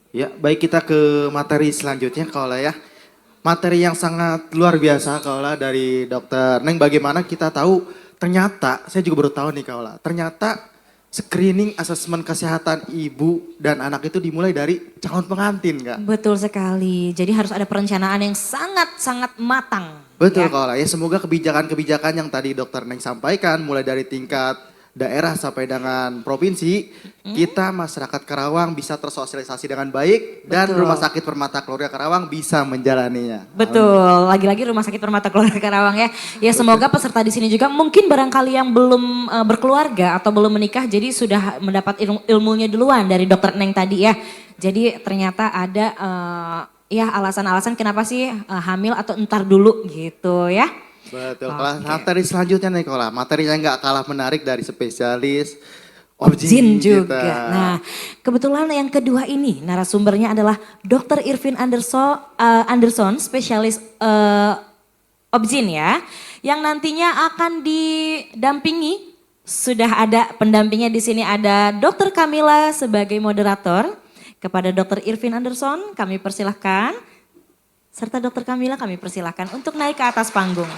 Ya, baik kita ke materi selanjutnya Kaula ya. Materi yang sangat luar biasa Kaula dari Dokter Neng. Bagaimana kita tahu ternyata, saya juga baru tahu nih Kaula, ternyata screening asesmen kesehatan ibu dan anak itu dimulai dari calon pengantin Kak. Betul sekali. Jadi harus ada perencanaan yang sangat-sangat matang. Betul Ya. Kaula ya, semoga kebijakan-kebijakan yang tadi Dokter Neng sampaikan mulai dari tingkat daerah sampai dengan provinsi, kita masyarakat Karawang bisa tersosialisasi dengan baik dan Betul. Rumah Sakit Permata Keluarga Karawang bisa menjalaninya. Amin. Betul, lagi-lagi Rumah Sakit Permata Keluarga Karawang ya. Ya semoga peserta di sini juga mungkin barangkali yang belum berkeluarga atau belum menikah jadi sudah mendapat ilmunya duluan dari Dokter Neng tadi ya. Jadi ternyata ada ya alasan-alasan kenapa sih hamil atau entar dulu gitu ya. Betul, kelas Oke. materi selanjutnya nih Kola. Materinya nggak kalah menarik dari spesialis Objin objin kita. juga. Nah, kebetulan yang kedua ini narasumbernya adalah Dr. Irvin Anderson, spesialis Objin ya, yang nantinya akan didampingi. Sudah ada pendampingnya di sini, ada Dr. Kamila sebagai moderator. Kepada Dr. Irvin Anderson kami persilahkan, serta Dr. Kamila kami persilahkan untuk naik ke atas panggung.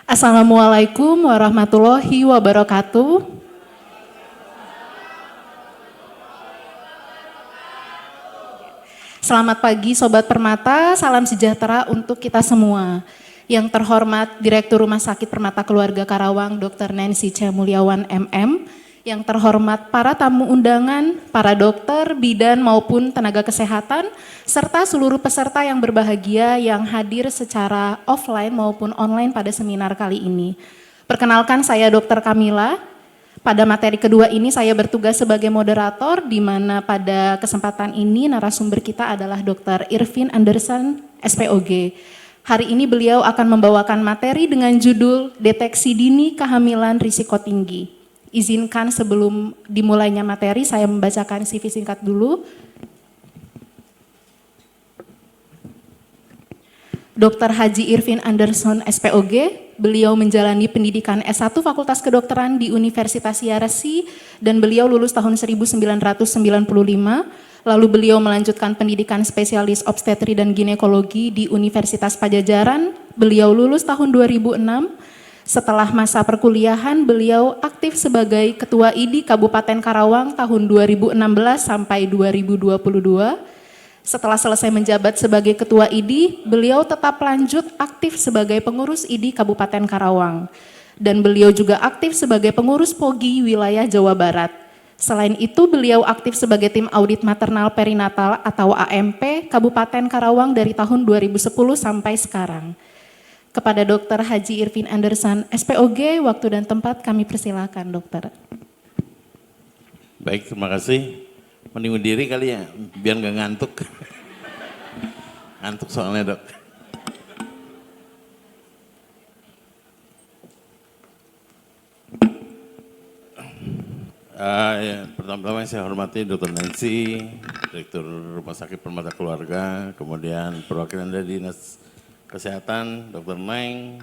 Assalamualaikum warahmatullahi wabarakatuh. Selamat pagi Sobat Permata, salam sejahtera untuk kita semua. Yang terhormat Direktur Rumah Sakit Permata Keluarga Karawang, Dr. Nancy C. Mulyawan MM. Yang terhormat para tamu undangan, para dokter, bidan maupun tenaga kesehatan, serta seluruh peserta yang berbahagia yang hadir secara offline maupun online pada seminar kali ini. Perkenalkan saya Dr. Kamila. Pada materi kedua ini saya bertugas sebagai moderator di mana pada kesempatan ini narasumber kita adalah Dr. Irvin Anderson, SPOG. Hari ini beliau akan membawakan materi dengan judul Deteksi Dini Kehamilan Risiko Tinggi. Izinkan sebelum dimulainya materi saya membacakan CV singkat dulu. Dr. Haji Irvin Anderson SPOG, beliau menjalani pendidikan S1 Fakultas Kedokteran di Universitas Yarsi dan beliau lulus tahun 1995, lalu beliau melanjutkan pendidikan spesialis obstetri dan ginekologi di Universitas Pajajaran, beliau lulus tahun 2006. Setelah masa perkuliahan, beliau aktif sebagai Ketua IDI Kabupaten Karawang tahun 2016 sampai 2022. Setelah selesai menjabat sebagai Ketua IDI, beliau tetap lanjut aktif sebagai pengurus IDI Kabupaten Karawang. Dan beliau juga aktif sebagai pengurus POGI wilayah Jawa Barat. Selain itu, beliau aktif sebagai tim audit maternal perinatal atau AMP Kabupaten Karawang dari tahun 2010 sampai sekarang. Kepada Dr. Haji Irvin Anderson, SPOG, waktu dan tempat kami persilakan, dokter. Baik, terima kasih. Mending diri kali ya, biar nggak ngantuk. Ngantuk soalnya dok. Pertama-tama saya hormati Dr. Nancy, Direktur Rumah Sakit Permata Keluarga, kemudian perwakilan dari Dinas Kesehatan, Dr. Neng,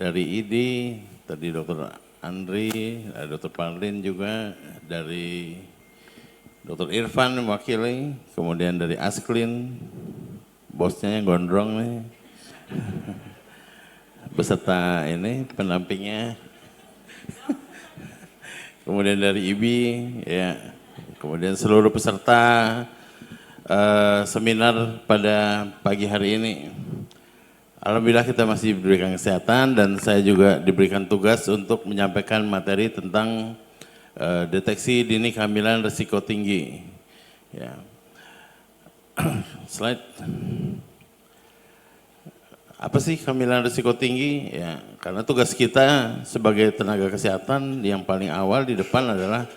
dari IDI, tadi Dr. Andri, Dr. Parlin juga, dari Dr. Irfan mewakili, kemudian dari Asklin, bosnya yang gondrong nih, beserta ini pendampingnya, kemudian dari IBI, ya, kemudian seluruh peserta seminar pada pagi hari ini. Alhamdulillah kita masih diberikan kesehatan dan saya juga diberikan tugas untuk menyampaikan materi tentang deteksi dini kehamilan risiko tinggi. Ya. Slide. Apa sih kehamilan risiko tinggi? Ya, karena tugas kita sebagai tenaga kesehatan yang paling awal di depan adalah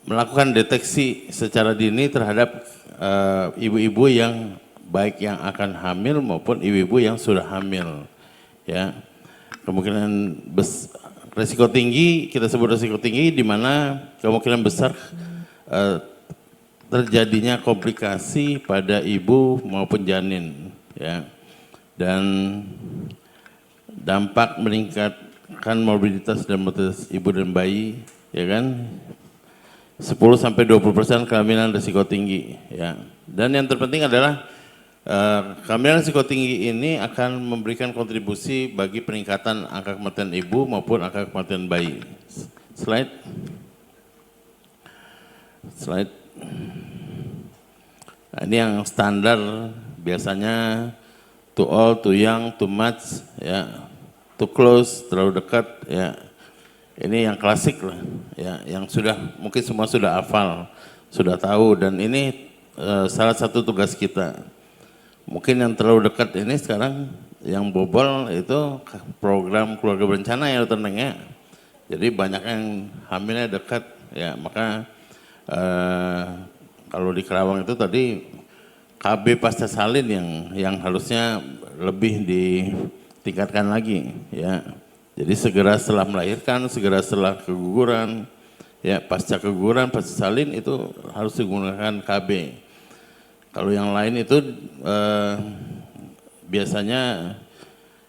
melakukan deteksi secara dini terhadap ibu-ibu yang baik yang akan hamil maupun ibu-ibu yang sudah hamil. Ya, kemungkinan risiko tinggi, kita sebut risiko tinggi di mana kemungkinan besar terjadinya komplikasi pada ibu maupun janin, ya. Dan dampak meningkat meningkatkan morbiditas dan mortalitas ibu dan bayi, ya kan? 10-20% kehamilan risiko tinggi, ya. Dan yang terpenting adalah kehamilan risiko tinggi ini akan memberikan kontribusi bagi peningkatan angka kematian ibu maupun angka kematian bayi. Slide. Nah, ini yang standar biasanya too old, too young, too much, ya, too close, terlalu dekat, ya. Ini yang klasik lah, ya, yang sudah mungkin semua sudah hafal, sudah tahu, dan ini salah satu tugas kita. Mungkin yang terlalu dekat ini sekarang yang bobol itu program keluarga berencana ya Dr. Neng, ya. Jadi banyak yang hamilnya dekat, ya, maka kalau di Kerawang itu tadi KB pasca salin yang harusnya lebih ditingkatkan lagi, ya. Jadi segera setelah melahirkan, segera setelah keguguran, ya, pasca keguguran, pasca salin itu harus digunakan KB. Kalau yang lain itu biasanya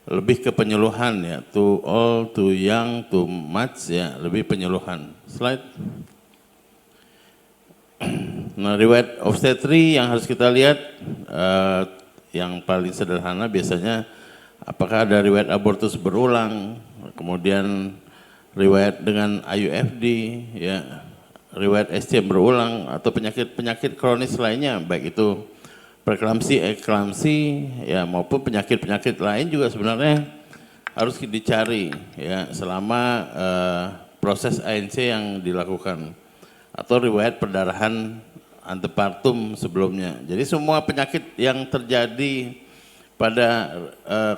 lebih ke penyuluhan, ya, too old, too young, too much, ya, lebih penyuluhan. Slide. Nah, riwayat obstetri yang harus kita lihat, yang paling sederhana biasanya apakah ada riwayat abortus berulang, kemudian riwayat dengan IUFD, ya, riwayat STM berulang, atau penyakit-penyakit kronis lainnya, baik itu preeklamsi, eklamsi, ya, maupun penyakit-penyakit lain juga sebenarnya harus dicari, ya, selama proses ANC yang dilakukan, atau riwayat perdarahan antepartum sebelumnya. Jadi semua penyakit yang terjadi pada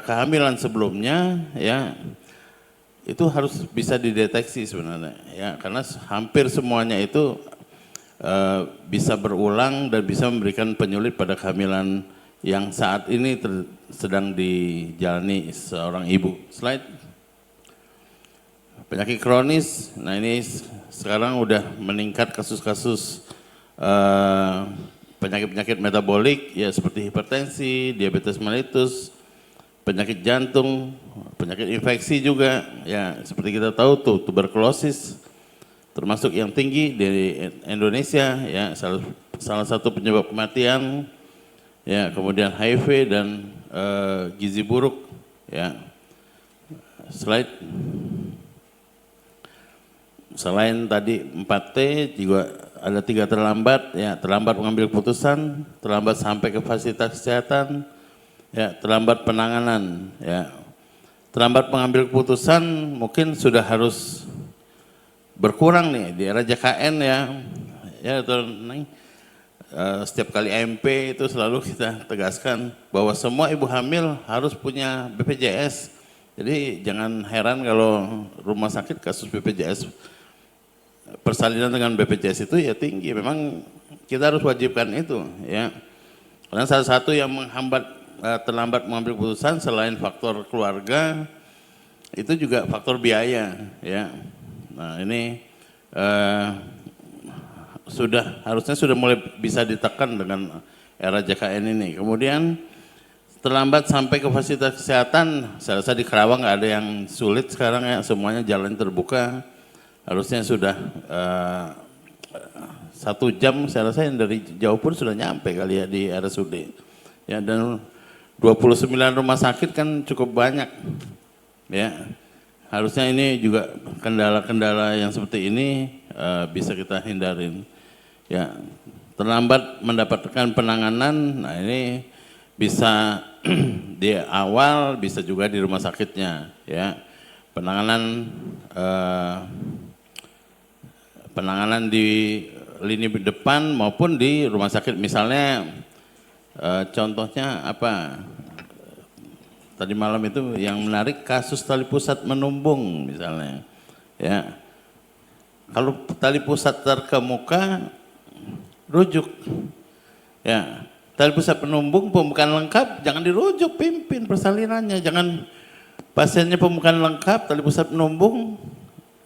kehamilan sebelumnya, ya, itu harus bisa dideteksi sebenarnya, ya, karena hampir semuanya itu bisa berulang dan bisa memberikan penyulit pada kehamilan yang saat ini sedang dijalani seorang ibu. Slide. Penyakit kronis, nah ini sekarang udah meningkat kasus-kasus penyakit-penyakit metabolik, ya, seperti hipertensi, diabetes mellitus, penyakit jantung, penyakit infeksi juga, ya, seperti kita tahu tuh tuberkulosis termasuk yang tinggi di Indonesia, ya, salah satu penyebab kematian, ya, kemudian HIV dan gizi buruk, ya. Slide. Selain tadi 4T juga ada 3 terlambat, ya, terlambat mengambil keputusan, terlambat sampai ke fasilitas kesehatan, ya, terlambat penanganan, ya. Terlambat mengambil keputusan mungkin sudah harus berkurang nih di era JKN, ya. Ya, setiap kali MP itu selalu kita tegaskan bahwa semua ibu hamil harus punya BPJS. Jadi jangan heran kalau rumah sakit kasus BPJS persalinan dengan BPJS itu ya tinggi. Memang kita harus wajibkan itu, ya. Karena salah satu yang menghambat terlambat mengambil keputusan selain faktor keluarga itu juga faktor biaya, ya. Nah, ini harusnya sudah mulai bisa ditekan dengan era JKN ini. Kemudian terlambat sampai ke fasilitas kesehatan, saya rasa di Kerawang nggak ada yang sulit sekarang, ya, semuanya jalan terbuka. Harusnya sudah 1 jam, saya rasa yang dari jauh pun sudah nyampe kali, ya, di RSUD. Ya, dan 29 rumah sakit kan cukup banyak, ya. Harusnya ini juga kendala-kendala yang seperti ini bisa kita hindarin, ya. Terlambat mendapatkan penanganan, nah ini bisa di awal, bisa juga di rumah sakitnya, ya. Penanganan di lini depan maupun di rumah sakit, misalnya contohnya apa? Tadi malam itu yang menarik kasus tali pusat menumbung misalnya, ya. Kalau tali pusat terkemuka, rujuk, ya. Tali pusat penumbung pembukaan lengkap, jangan dirujuk, pimpin persalinannya. Jangan pasiennya pembukaan lengkap, tali pusat penumbung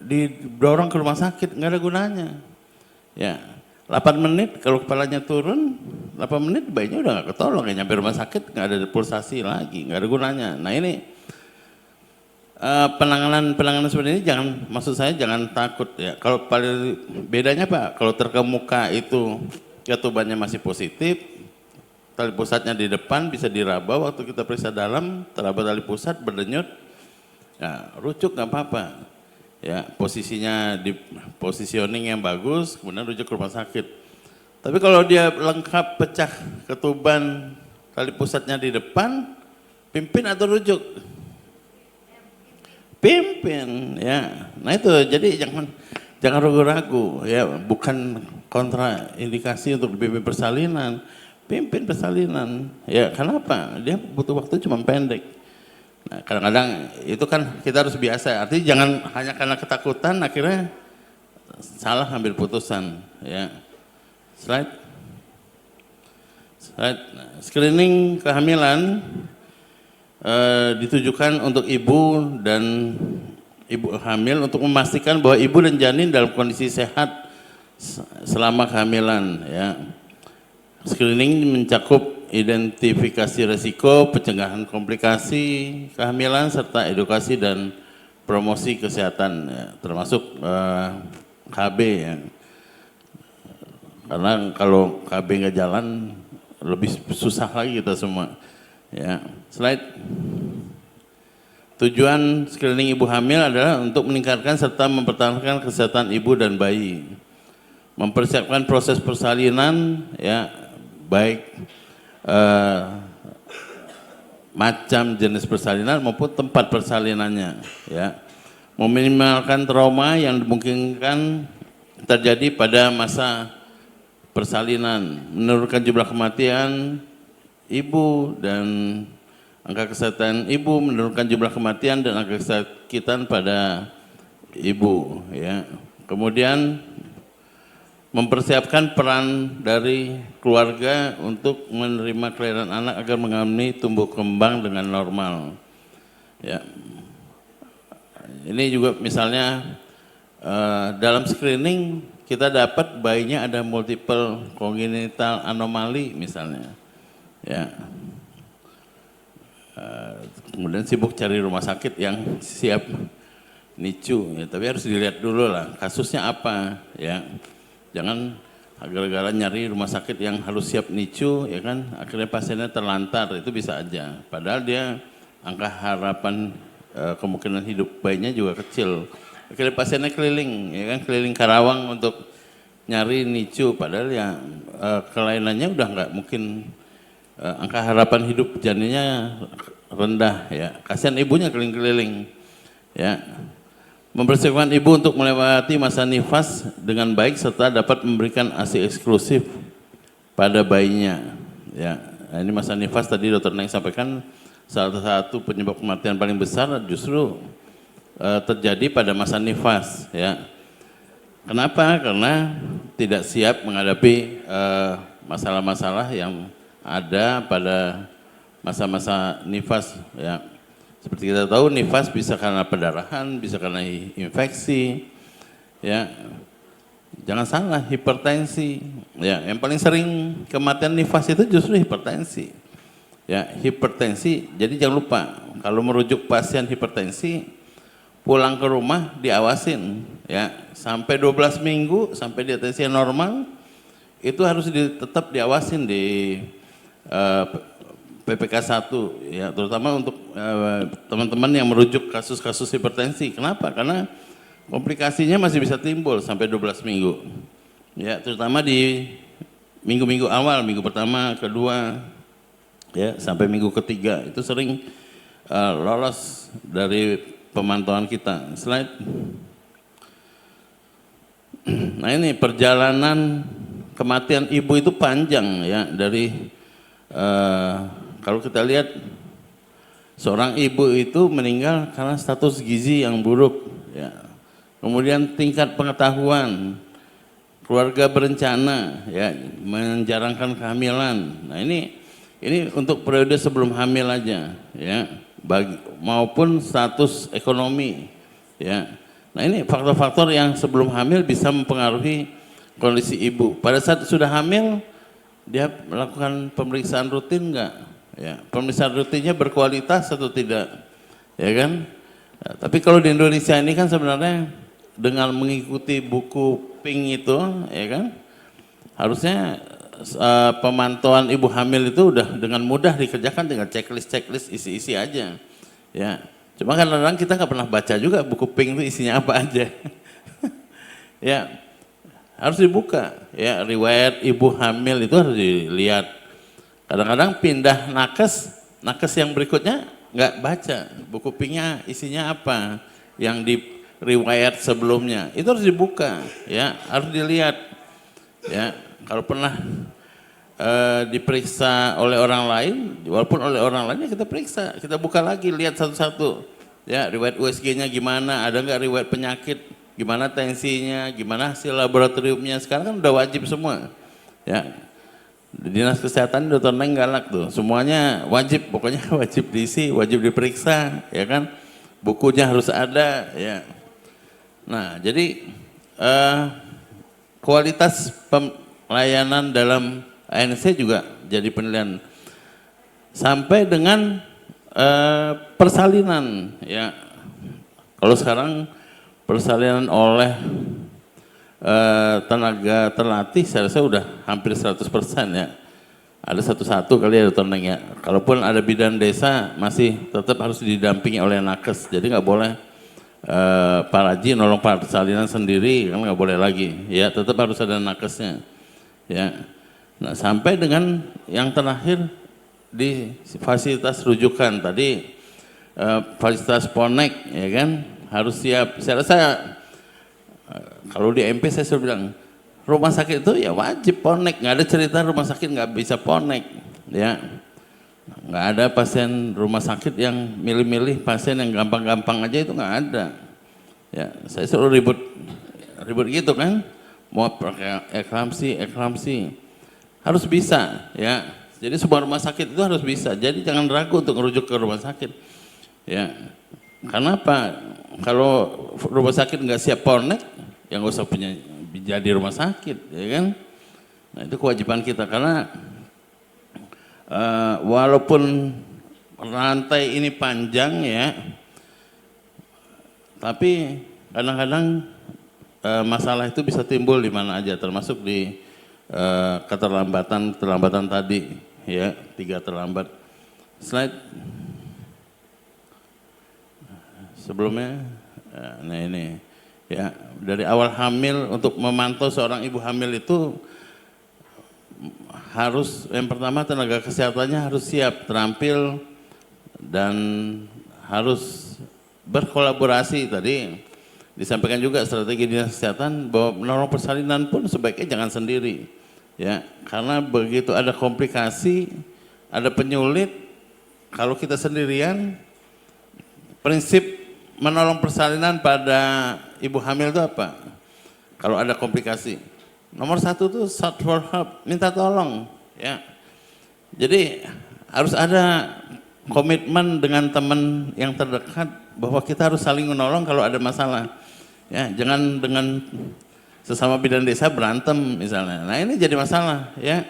didorong ke rumah sakit, nggak ada gunanya, ya. 8 menit kalau kepalanya turun, 8 menit bayinya udah nggak ketolong, ya, nyampe rumah sakit nggak ada pulsasi lagi, nggak ada gunanya. Nah ini penanganan seperti ini maksud saya jangan takut ya. Kalau paling bedanya Pak, kalau terkemuka itu ketubannya masih positif, tali pusatnya di depan bisa diraba waktu kita periksa dalam, teraba tali pusat berdenyut, ya rujuk nggak apa-apa. Ya posisinya di positioning yang bagus, kemudian rujuk ke rumah sakit. Tapi kalau dia lengkap pecah ketuban, tali pusatnya di depan, pimpin atau rujuk? Pimpin, ya. Nah itu, jadi jangan ragu-ragu, ya. Bukan kontraindikasi untuk dipimpin persalinan, pimpin persalinan. Ya, kenapa? Dia butuh waktu cuma pendek. Nah, kadang-kadang itu kan kita harus biasa. Artinya jangan hanya karena ketakutan akhirnya salah ambil putusan, ya. Slide. Nah, screening kehamilan ditujukan untuk ibu dan ibu hamil untuk memastikan bahwa ibu dan janin dalam kondisi sehat selama kehamilan, ya. Screening mencakup identifikasi risiko, pencegahan komplikasi kehamilan serta edukasi dan promosi kesehatan, ya, termasuk KB, ya. Karena kalau KB nggak jalan lebih susah lagi kita semua. Ya, slide. Tujuan screening ibu hamil adalah untuk meningkatkan serta mempertahankan kesehatan ibu dan bayi. Mempersiapkan proses persalinan, ya, baik macam jenis persalinan maupun tempat persalinannya, ya. Meminimalkan trauma yang dimungkinkan terjadi pada masa persalinan, menurunkan jumlah kematian ibu dan angka kesehatan ibu, menurunkan jumlah kematian dan angka kesakitan pada ibu, ya. Kemudian mempersiapkan peran dari keluarga untuk menerima kelahiran anak agar mengalami tumbuh kembang dengan normal, ya. Ini juga misalnya dalam screening kita dapat bayinya ada multiple congenital anomali misalnya, ya. Kemudian sibuk cari rumah sakit yang siap NICU, ya, tapi harus dilihat dulu lah kasusnya apa, ya. Jangan gara-gara nyari rumah sakit yang harus siap NICU, ya kan, akhirnya pasiennya terlantar, itu bisa aja. Padahal dia angka harapan kemungkinan hidup bayinya juga kecil. Akhirnya pasiennya keliling, ya kan, keliling Karawang untuk nyari NICU, padahal ya kelainannya udah nggak mungkin, angka harapan hidup janinnya rendah, ya. Kasihan ibunya keliling-keliling, ya. Mempersiapkan ibu untuk melewati masa nifas dengan baik serta dapat memberikan ASI eksklusif pada bayinya, ya. Nah, ini masa nifas tadi Dr. Neng sampaikan salah satu penyebab kematian paling besar justru terjadi pada masa nifas, ya. Kenapa? Karena tidak siap menghadapi masalah-masalah yang ada pada masa-masa nifas, ya. Seperti kita tahu nifas bisa karena pendarahan, bisa karena infeksi, ya. Jangan salah, hipertensi, ya. Yang paling sering kematian nifas itu justru hipertensi, ya. Hipertensi, jadi jangan lupa kalau merujuk pasien hipertensi pulang ke rumah diawasin, ya. Sampai 12 minggu sampai dia tensi normal itu harus tetap diawasin di PPK 1, ya, terutama untuk teman-teman yang merujuk kasus-kasus hipertensi. Kenapa? Karena komplikasinya masih bisa timbul sampai 12 minggu. Ya, terutama di minggu-minggu awal, minggu pertama, kedua, ya, sampai minggu ketiga itu sering lolos dari pemantauan kita. Slide. Nah, ini perjalanan kematian ibu itu panjang, ya, dari kalau kita lihat seorang ibu itu meninggal karena status gizi yang buruk, ya. Kemudian tingkat pengetahuan, keluarga berencana, ya, menjarangkan kehamilan. Nah, ini untuk periode sebelum hamil aja, ya, maupun status ekonomi, ya. Nah, ini faktor-faktor yang sebelum hamil bisa mempengaruhi kondisi ibu. Pada saat sudah hamil dia melakukan pemeriksaan rutin enggak? Ya, pemeriksaan rutinnya berkualitas atau tidak? Ya kan? Ya, tapi kalau di Indonesia ini kan sebenarnya dengan mengikuti buku Pink itu, ya kan, harusnya pemantauan ibu hamil itu udah dengan mudah dikerjakan dengan checklist isi-isi aja. Ya, cuma kadang-kadang kita nggak pernah baca juga buku Pink itu isinya apa aja. Ya, harus dibuka. Ya, riwayat ibu hamil itu harus dilihat. Kadang-kadang pindah nakes yang berikutnya nggak baca buku Pinknya isinya apa, yang di riwayat sebelumnya itu harus dibuka, ya harus dilihat. Ya, kalau pernah diperiksa oleh orang lain, walaupun oleh orang lain ya kita periksa, kita buka lagi, lihat satu-satu. Ya, riwayat USG-nya gimana, ada nggak riwayat penyakit, gimana tensinya, gimana hasil laboratoriumnya, sekarang kan udah wajib semua. Ya, Dinas Kesehatan Dr. Neng galak tuh, semuanya wajib, pokoknya wajib diisi, wajib diperiksa, ya kan, bukunya harus ada, ya. Nah, jadi kualitas pelayanan dalam ANC juga jadi penilaian sampai dengan persalinan, ya. Kalau sekarang persalinan oleh tenaga terlatih saya rasa udah hampir 100% ya. Ada satu-satu kali ya Dr. Neng ya. Kalaupun ada bidan desa masih tetap harus didampingi oleh nakes. Jadi nggak boleh Pak Raji nolong persalinan sendiri, kan nggak boleh lagi. Ya, tetap harus ada nakesnya. Ya. Nah, sampai dengan yang terakhir di fasilitas rujukan tadi, fasilitas ponek, ya kan, harus siap. Saya rasa kalau di MP saya selalu bilang rumah sakit itu ya wajib ponek, nggak ada cerita rumah sakit nggak bisa ponek, ya. Nggak ada pasien rumah sakit yang milih-milih pasien yang gampang-gampang aja, itu nggak ada. Ya, saya selalu ribut gitu kan, mau pakai eklamsi, harus bisa, ya. Jadi semua rumah sakit itu harus bisa. Jadi jangan ragu untuk merujuk ke rumah sakit, ya. Karena apa? Kalau rumah sakit nggak siap ponek, ya nggak usah punya jadi rumah sakit, ya kan? Nah, itu kewajiban kita karena walaupun rantai ini panjang ya, tapi kadang-kadang masalah itu bisa timbul di mana aja, termasuk di keterlambatan tadi, ya 3 terlambat. Slide sebelumnya, nah ini ya, dari awal hamil untuk memantau seorang ibu hamil itu harus, yang pertama tenaga kesehatannya harus siap, terampil, dan harus berkolaborasi. Tadi disampaikan juga strategi dinas kesehatan bahwa menolong persalinan pun sebaiknya jangan sendiri, ya, karena begitu ada komplikasi, ada penyulit, kalau kita sendirian, prinsip menolong persalinan pada ibu hamil itu apa? Kalau ada komplikasi, nomor 1 tuh shout for help, minta tolong, ya. Jadi harus ada komitmen dengan teman yang terdekat bahwa kita harus saling menolong kalau ada masalah, ya. Jangan dengan sesama bidan desa berantem misalnya. Nah ini jadi masalah, ya,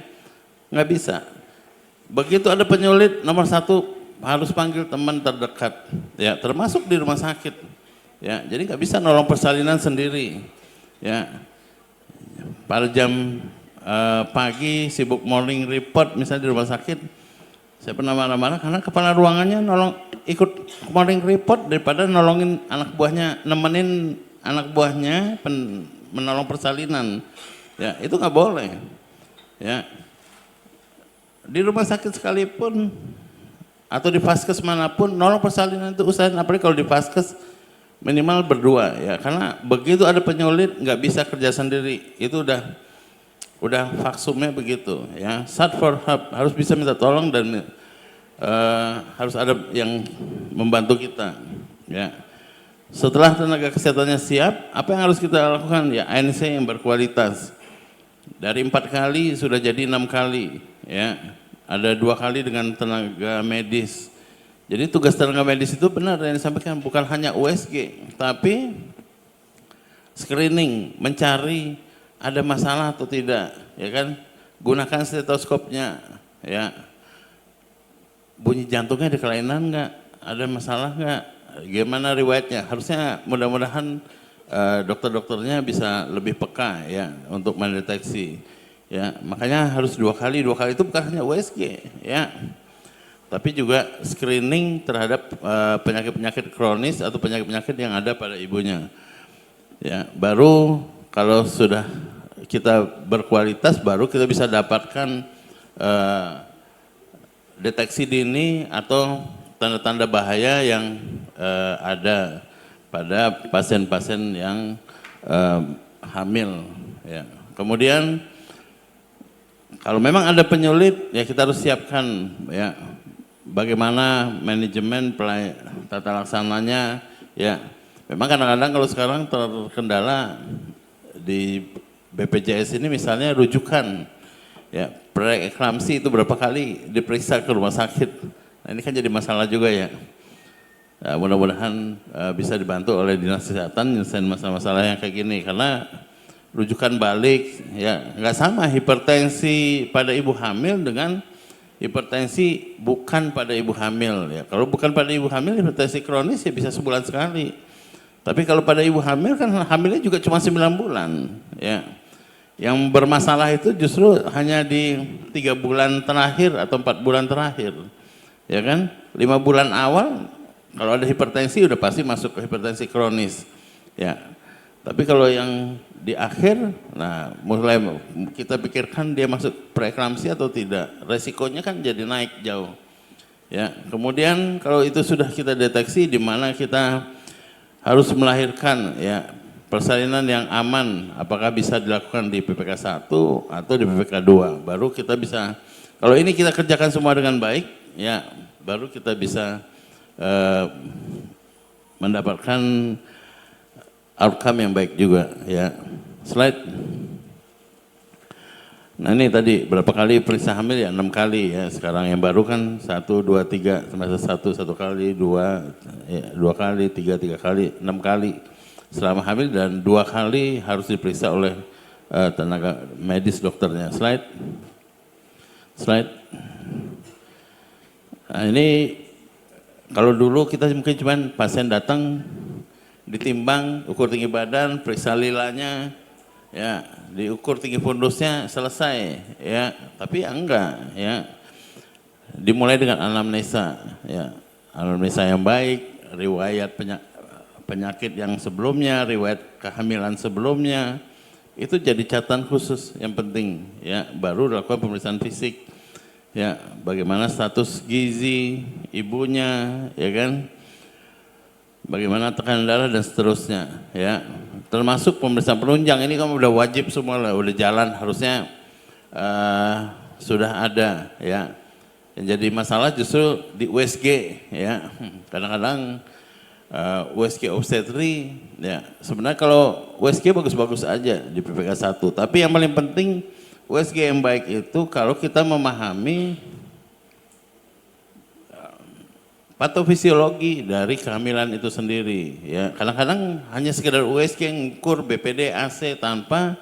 nggak bisa. Begitu ada penyulit, nomor 1 harus panggil teman terdekat, ya, termasuk di rumah sakit, ya. Jadi nggak bisa nolong persalinan sendiri, ya. Pada jam pagi sibuk morning report misalnya di rumah sakit, saya pernah marah-marah karena kepala ruangannya ikut morning report daripada nolongin anak buahnya, nemenin anak buahnya menolong persalinan, ya. Itu nggak boleh, ya. Di rumah sakit sekalipun atau di vaskes manapun, nolong persalinan itu usahain, apalagi kalau di vaskes minimal berdua, ya, karena begitu ada penyulit nggak bisa kerja sendiri, itu udah faksumnya begitu, ya. Shout for help, harus bisa minta tolong dan harus ada yang membantu kita, ya. Setelah tenaga kesehatannya siap, apa yang harus kita lakukan? Ya, ANC yang berkualitas. Dari 4 kali sudah jadi 6 kali, ya. Ada 2 kali dengan tenaga medis. Jadi tugas tenaga medis itu benar yang disampaikan, bukan hanya USG, tapi screening, mencari ada masalah atau tidak, ya kan? Gunakan stetoskopnya, ya. Bunyi jantungnya ada kelainan nggak? Ada masalah nggak? gimana riwayatnya. Harusnya mudah-mudahan dokter-dokternya bisa lebih peka ya untuk mendeteksi. Ya, makanya harus dua kali itu bukan hanya USG ya. Tapi juga screening terhadap penyakit-penyakit kronis atau penyakit-penyakit yang ada pada ibunya. Ya, baru kalau sudah kita berkualitas baru kita bisa dapatkan deteksi dini atau tanda-tanda bahaya yang ada pada pasien-pasien yang hamil. Ya. Kemudian kalau memang ada penyulit ya kita harus siapkan ya bagaimana manajemen tata laksananya ya. Memang kadang-kadang kalau sekarang terkendala di BPJS ini misalnya rujukan ya preeklamsi itu berapa kali diperiksa ke rumah sakit. Nah ini kan jadi masalah juga ya. Ya mudah-mudahan bisa dibantu oleh dinas kesehatan nyelesain masalah-masalah yang kayak gini karena rujukan balik ya nggak sama hipertensi pada ibu hamil dengan hipertensi bukan pada ibu hamil ya. Kalau bukan pada ibu hamil hipertensi kronis ya bisa sebulan sekali. Tapi kalau pada ibu hamil kan hamilnya juga cuma 9 bulan ya. Yang bermasalah itu justru hanya di 3 bulan terakhir atau 4 bulan terakhir. Ya kan? 5 bulan awal kalau ada hipertensi udah pasti masuk ke hipertensi kronis. Ya. Tapi kalau yang di akhir, nah mulai kita pikirkan dia masuk preeklamsi atau tidak. Resikonya kan jadi naik jauh. Ya. Kemudian kalau itu sudah kita deteksi di mana kita harus melahirkan ya persalinan yang aman, apakah bisa dilakukan di PPK 1 atau di PPK 2. Baru kita bisa, kalau ini kita kerjakan semua dengan baik, ya baru kita bisa mendapatkan outcome yang baik juga. Ya. Slide. Nah ini tadi berapa kali periksa hamil ya 6 kali ya. Sekarang yang baru kan 1, 2, 3, semester 1 kali, 2 kali, 3 kali, 6 kali selama hamil dan 2 kali harus diperiksa oleh tenaga medis dokternya. Slide. Nah ini kalau dulu kita mungkin cuman pasien datang ditimbang, ukur tinggi badan, periksa lilanya, ya diukur tinggi fundusnya selesai, ya tapi ya enggak, ya dimulai dengan anamnesa, ya anamnesa yang baik, riwayat penyakit yang sebelumnya, riwayat kehamilan sebelumnya, itu jadi catatan khusus yang penting, ya baru lakukan pemeriksaan fisik, ya bagaimana status gizi ibunya, ya kan, bagaimana tekanan darah dan seterusnya, ya termasuk pemeriksaan penunjang ini kan udah wajib semua lah, udah jalan harusnya sudah ada, ya yang jadi masalah justru di USG, ya kadang-kadang USG obstetri, ya sebenarnya kalau USG bagus-bagus aja di PPK 1, tapi yang paling penting USG yang baik itu kalau kita memahami patofisiologi dari kehamilan itu sendiri. Ya, kadang-kadang hanya sekedar USG yang ngukur BPD AC tanpa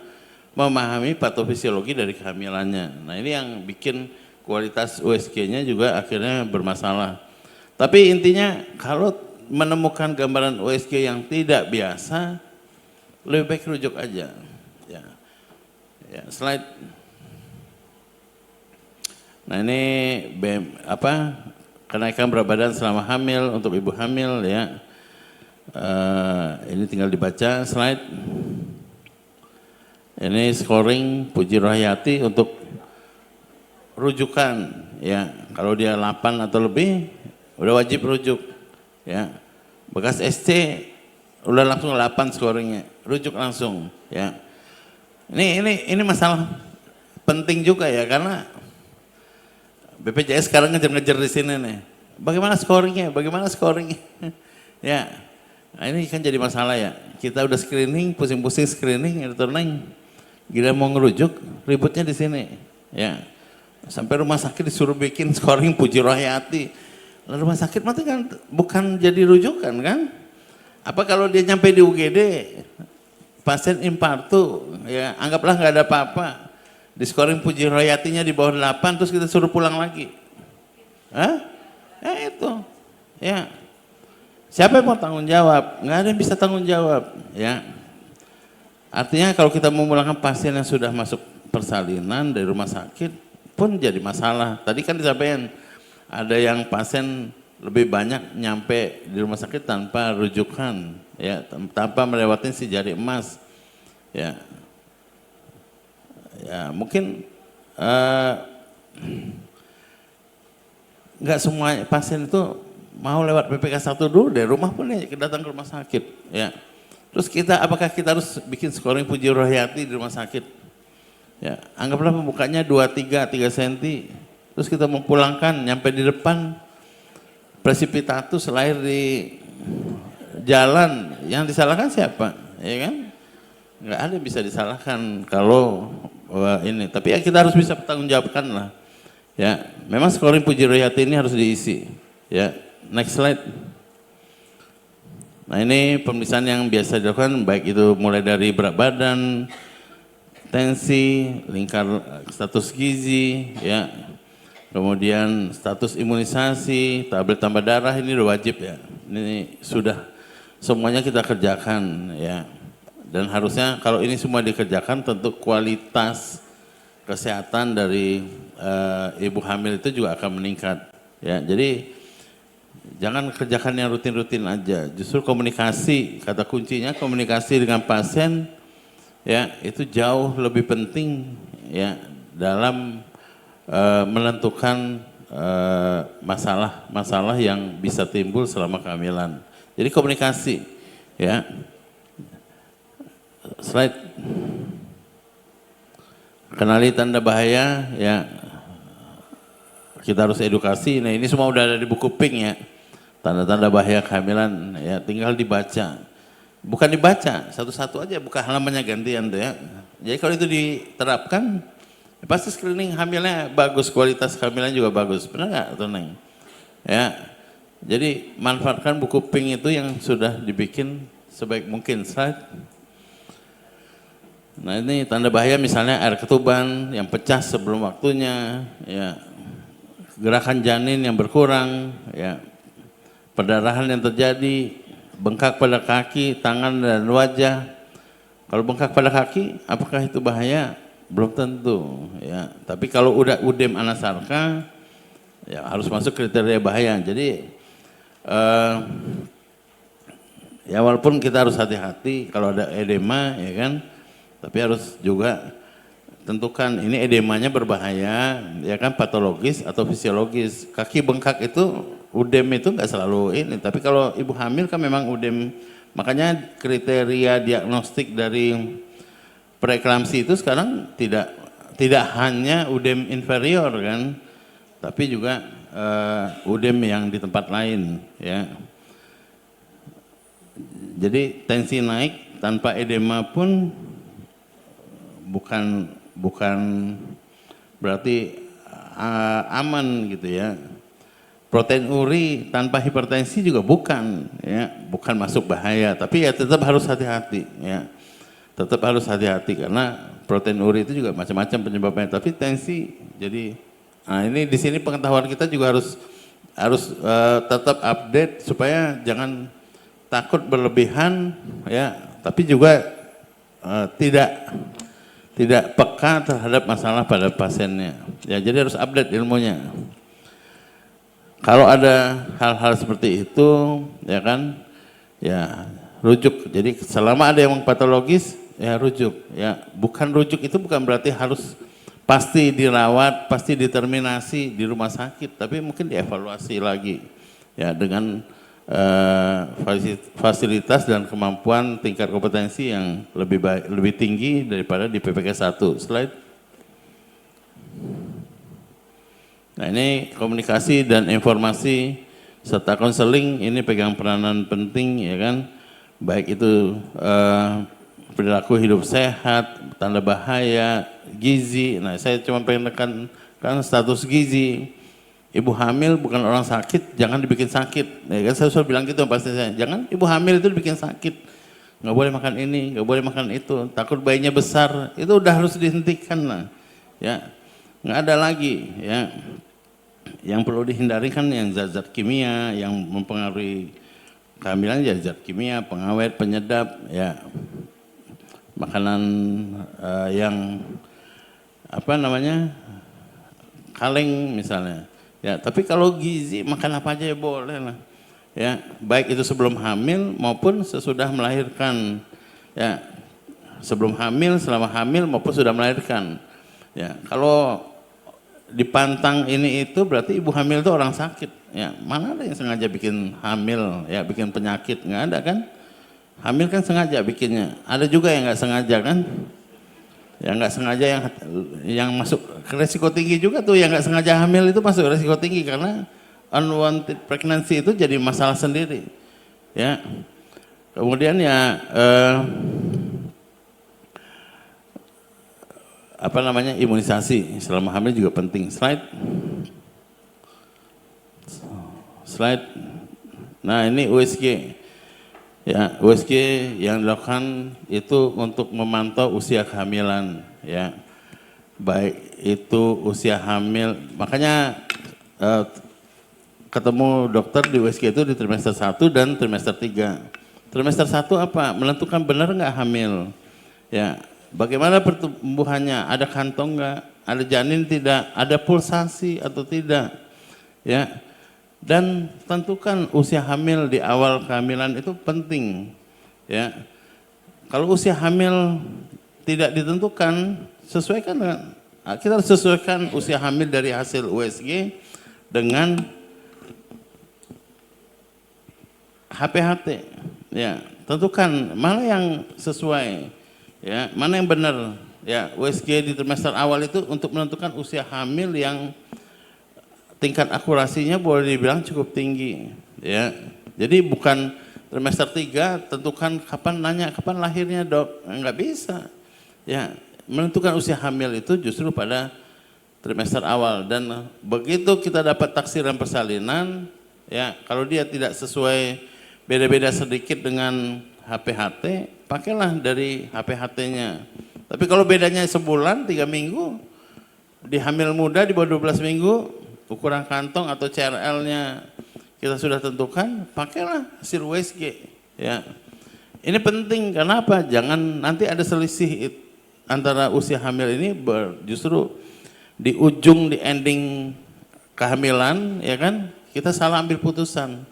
memahami patofisiologi dari kehamilannya. Nah ini yang bikin kualitas USG-nya juga akhirnya bermasalah. Tapi intinya kalau menemukan gambaran USG yang tidak biasa, lebih baik rujuk aja. Ya, slide. Nah ini kenaikan berat badan selama hamil untuk ibu hamil, ya. Ini tinggal dibaca slide. Ini scoring Puji Rohayati untuk rujukan, ya. Kalau dia 8 atau lebih udah wajib rujuk, ya. Bekas SC udah langsung 8 scoringnya, rujuk langsung, ya. Ini masalah penting juga ya, karena BPJS sekarang ngejar-ngejar di sini nih. Bagaimana scoringnya? Ya, nah ini kan jadi masalah ya. Kita udah screening, pusing-pusing screening, returning, gila mau ngerujuk, ributnya di sini. Ya, sampai rumah sakit disuruh bikin scoring Puji Rohayati. Lalu rumah sakit mati kan bukan jadi rujukan kan? Apa kalau dia nyampe di UGD, pasien infartu, ya anggaplah nggak ada apa-apa. Di scoring Puji Rohayatinya di bawah 8 terus kita suruh pulang lagi. Hah? Ya itu. Ya. Siapa yang mau tanggung jawab? Nggak ada yang bisa tanggung jawab, ya. Artinya kalau kita memulangkan pasien yang sudah masuk persalinan dari rumah sakit pun jadi masalah. Tadi kan disampaikan ada yang pasien lebih banyak nyampe di rumah sakit tanpa rujukan, ya, tanpa melewati si jari emas, ya. Ya mungkin nggak semua pasien itu mau lewat PPK 1 dulu dari rumah pun ya datang ke rumah sakit, ya. Terus apakah kita harus bikin scoring Puji Rohayati di rumah sakit? Ya, anggaplah pembukanya 3 cm, terus kita mau pulangkan, nyampe di depan, presipitatus lahir di jalan, yang disalahkan siapa? Ya kan? Nggak ada yang bisa disalahkan kalau ini, tapi ya kita harus bisa bertanggungjawabkan lah. Ya, memang scoring Puji Rohayati ini harus diisi. Ya, next slide. Nah ini pemeriksaan yang biasa dilakukan baik itu mulai dari berat badan, tensi, lingkar status gizi, ya, kemudian status imunisasi, tablet tambah darah ini udah wajib ya. Ini sudah semuanya kita kerjakan ya. Dan harusnya kalau ini semua dikerjakan tentu kualitas kesehatan dari ibu hamil itu juga akan meningkat ya. Jadi jangan kerjakan yang rutin-rutin aja. Justru komunikasi, kata kuncinya komunikasi dengan pasien ya itu jauh lebih penting ya dalam menentukan masalah-masalah yang bisa timbul selama kehamilan. Jadi komunikasi ya. Slide. Kenali tanda bahaya ya. Kita harus edukasi. Nah, ini semua udah ada di buku pink ya. Tanda-tanda bahaya kehamilan ya, tinggal dibaca. Bukan dibaca, satu-satu aja, buka halamannya gantian tuh ya. Jadi kalau itu diterapkan, ya pasti screening hamilnya bagus, kualitas kehamilan juga bagus. Benar nggak tuh Neng? Ya, jadi manfaatkan buku pink itu yang sudah dibikin sebaik mungkin. Slide. Nah ini tanda bahaya misalnya air ketuban yang pecah sebelum waktunya, ya, gerakan janin yang berkurang, ya, perdarahan yang terjadi, bengkak pada kaki, tangan dan wajah. Kalau bengkak pada kaki, apakah itu bahaya? Belum tentu, ya. Tapi kalau udah udem anasarka, ya harus masuk kriteria bahaya. Jadi ya walaupun kita harus hati-hati kalau ada edema, ya kan. Tapi harus juga tentukan ini edemanya berbahaya, ya kan, patologis atau fisiologis. Kaki bengkak itu, udem itu nggak selalu ini. Tapi kalau ibu hamil kan memang udem, makanya kriteria diagnostik dari preeklamsi itu sekarang tidak hanya udem inferior kan, tapi juga udem yang di tempat lain, ya. Jadi tensi naik tanpa edema pun bukan berarti aman gitu ya. Proteinuri tanpa hipertensi juga bukan, ya, bukan masuk bahaya, tapi ya tetap harus hati-hati, ya. Tetap harus hati-hati karena proteinuri itu juga macam-macam penyebabnya, tapi tensi. Jadi nah ini di sini pengetahuan kita juga harus tetap update supaya jangan takut berlebihan, ya, tapi juga tidak peka terhadap masalah pada pasiennya. Ya, jadi harus update ilmunya. Kalau ada hal-hal seperti itu, ya kan, ya rujuk. Jadi selama ada yang patologis, ya rujuk. Ya, bukan rujuk itu bukan berarti harus pasti dirawat, pasti determinasi di rumah sakit, tapi mungkin dievaluasi lagi, ya, dengan fasilitas dan kemampuan tingkat kompetensi yang lebih tinggi daripada di PPK 1. Slide. Nah ini komunikasi dan informasi serta konseling ini pegang peranan penting, ya kan, baik itu perilaku hidup sehat, tanda bahaya, gizi. Nah saya cuma pengen tekankan status gizi. Ibu hamil bukan orang sakit, jangan dibikin sakit. Ya kan saya selalu bilang gitu pasti saya, jangan ibu hamil itu dibikin sakit. Nggak boleh makan ini, nggak boleh makan itu, takut bayinya besar, itu udah harus dihentikan lah. Ya, nggak ada lagi. Ya, yang perlu dihindari kan yang zat-zat kimia yang mempengaruhi kehamilan ya zat kimia, pengawet, penyedap, ya makanan yang apa namanya kaleng misalnya. Ya, tapi kalau gizi makan apa aja ya boleh lah. Ya, baik itu sebelum hamil maupun sesudah melahirkan. Ya, sebelum hamil, selama hamil maupun sudah melahirkan. Ya, kalau dipantang ini itu berarti ibu hamil itu orang sakit. Ya, mana ada yang sengaja bikin hamil, ya bikin penyakit, nggak ada kan? Hamil kan sengaja bikinnya. Ada juga yang nggak sengaja kan? Yang nggak sengaja yang masuk ke resiko tinggi juga tuh, yang nggak sengaja hamil itu masuk resiko tinggi karena unwanted pregnancy itu jadi masalah sendiri. Ya, kemudian ya apa namanya imunisasi selama hamil juga penting. Slide. Nah ini USG. Ya, USG yang dilakukan itu untuk memantau usia kehamilan, ya. Baik itu usia hamil, makanya ketemu dokter di USG itu di trimester 1 dan trimester 3. Trimester 1 apa? Menentukan benar nggak hamil. Ya, bagaimana pertumbuhannya? Ada kantong nggak? Ada janin tidak? Ada pulsasi atau tidak? Ya. Dan tentukan usia hamil di awal kehamilan itu penting. Ya. Kalau usia hamil tidak ditentukan, sesuaikan dengan, kita harus sesuaikan usia hamil dari hasil USG dengan HPHT. Ya, tentukan mana yang sesuai, ya, mana yang benar. Ya, USG di trimester awal itu untuk menentukan usia hamil yang tingkat akurasinya boleh dibilang cukup tinggi, ya. Jadi bukan trimester 3 tentukan kapan lahirnya dok, nggak bisa. Ya, menentukan usia hamil itu justru pada trimester awal, dan begitu kita dapat taksiran persalinan, ya kalau dia tidak sesuai, beda-beda sedikit dengan HPHT, pakailah dari HPHT-nya. Tapi kalau bedanya sebulan, 3 minggu, di hamil muda di bawah 12 minggu, ukuran kantong atau CRL-nya kita sudah tentukan, pakailah hasil USG. Ya. Ini penting, karena apa? Jangan nanti ada selisih antara usia hamil ini justru di ujung, di ending kehamilan, ya kan? Kita salah ambil putusan.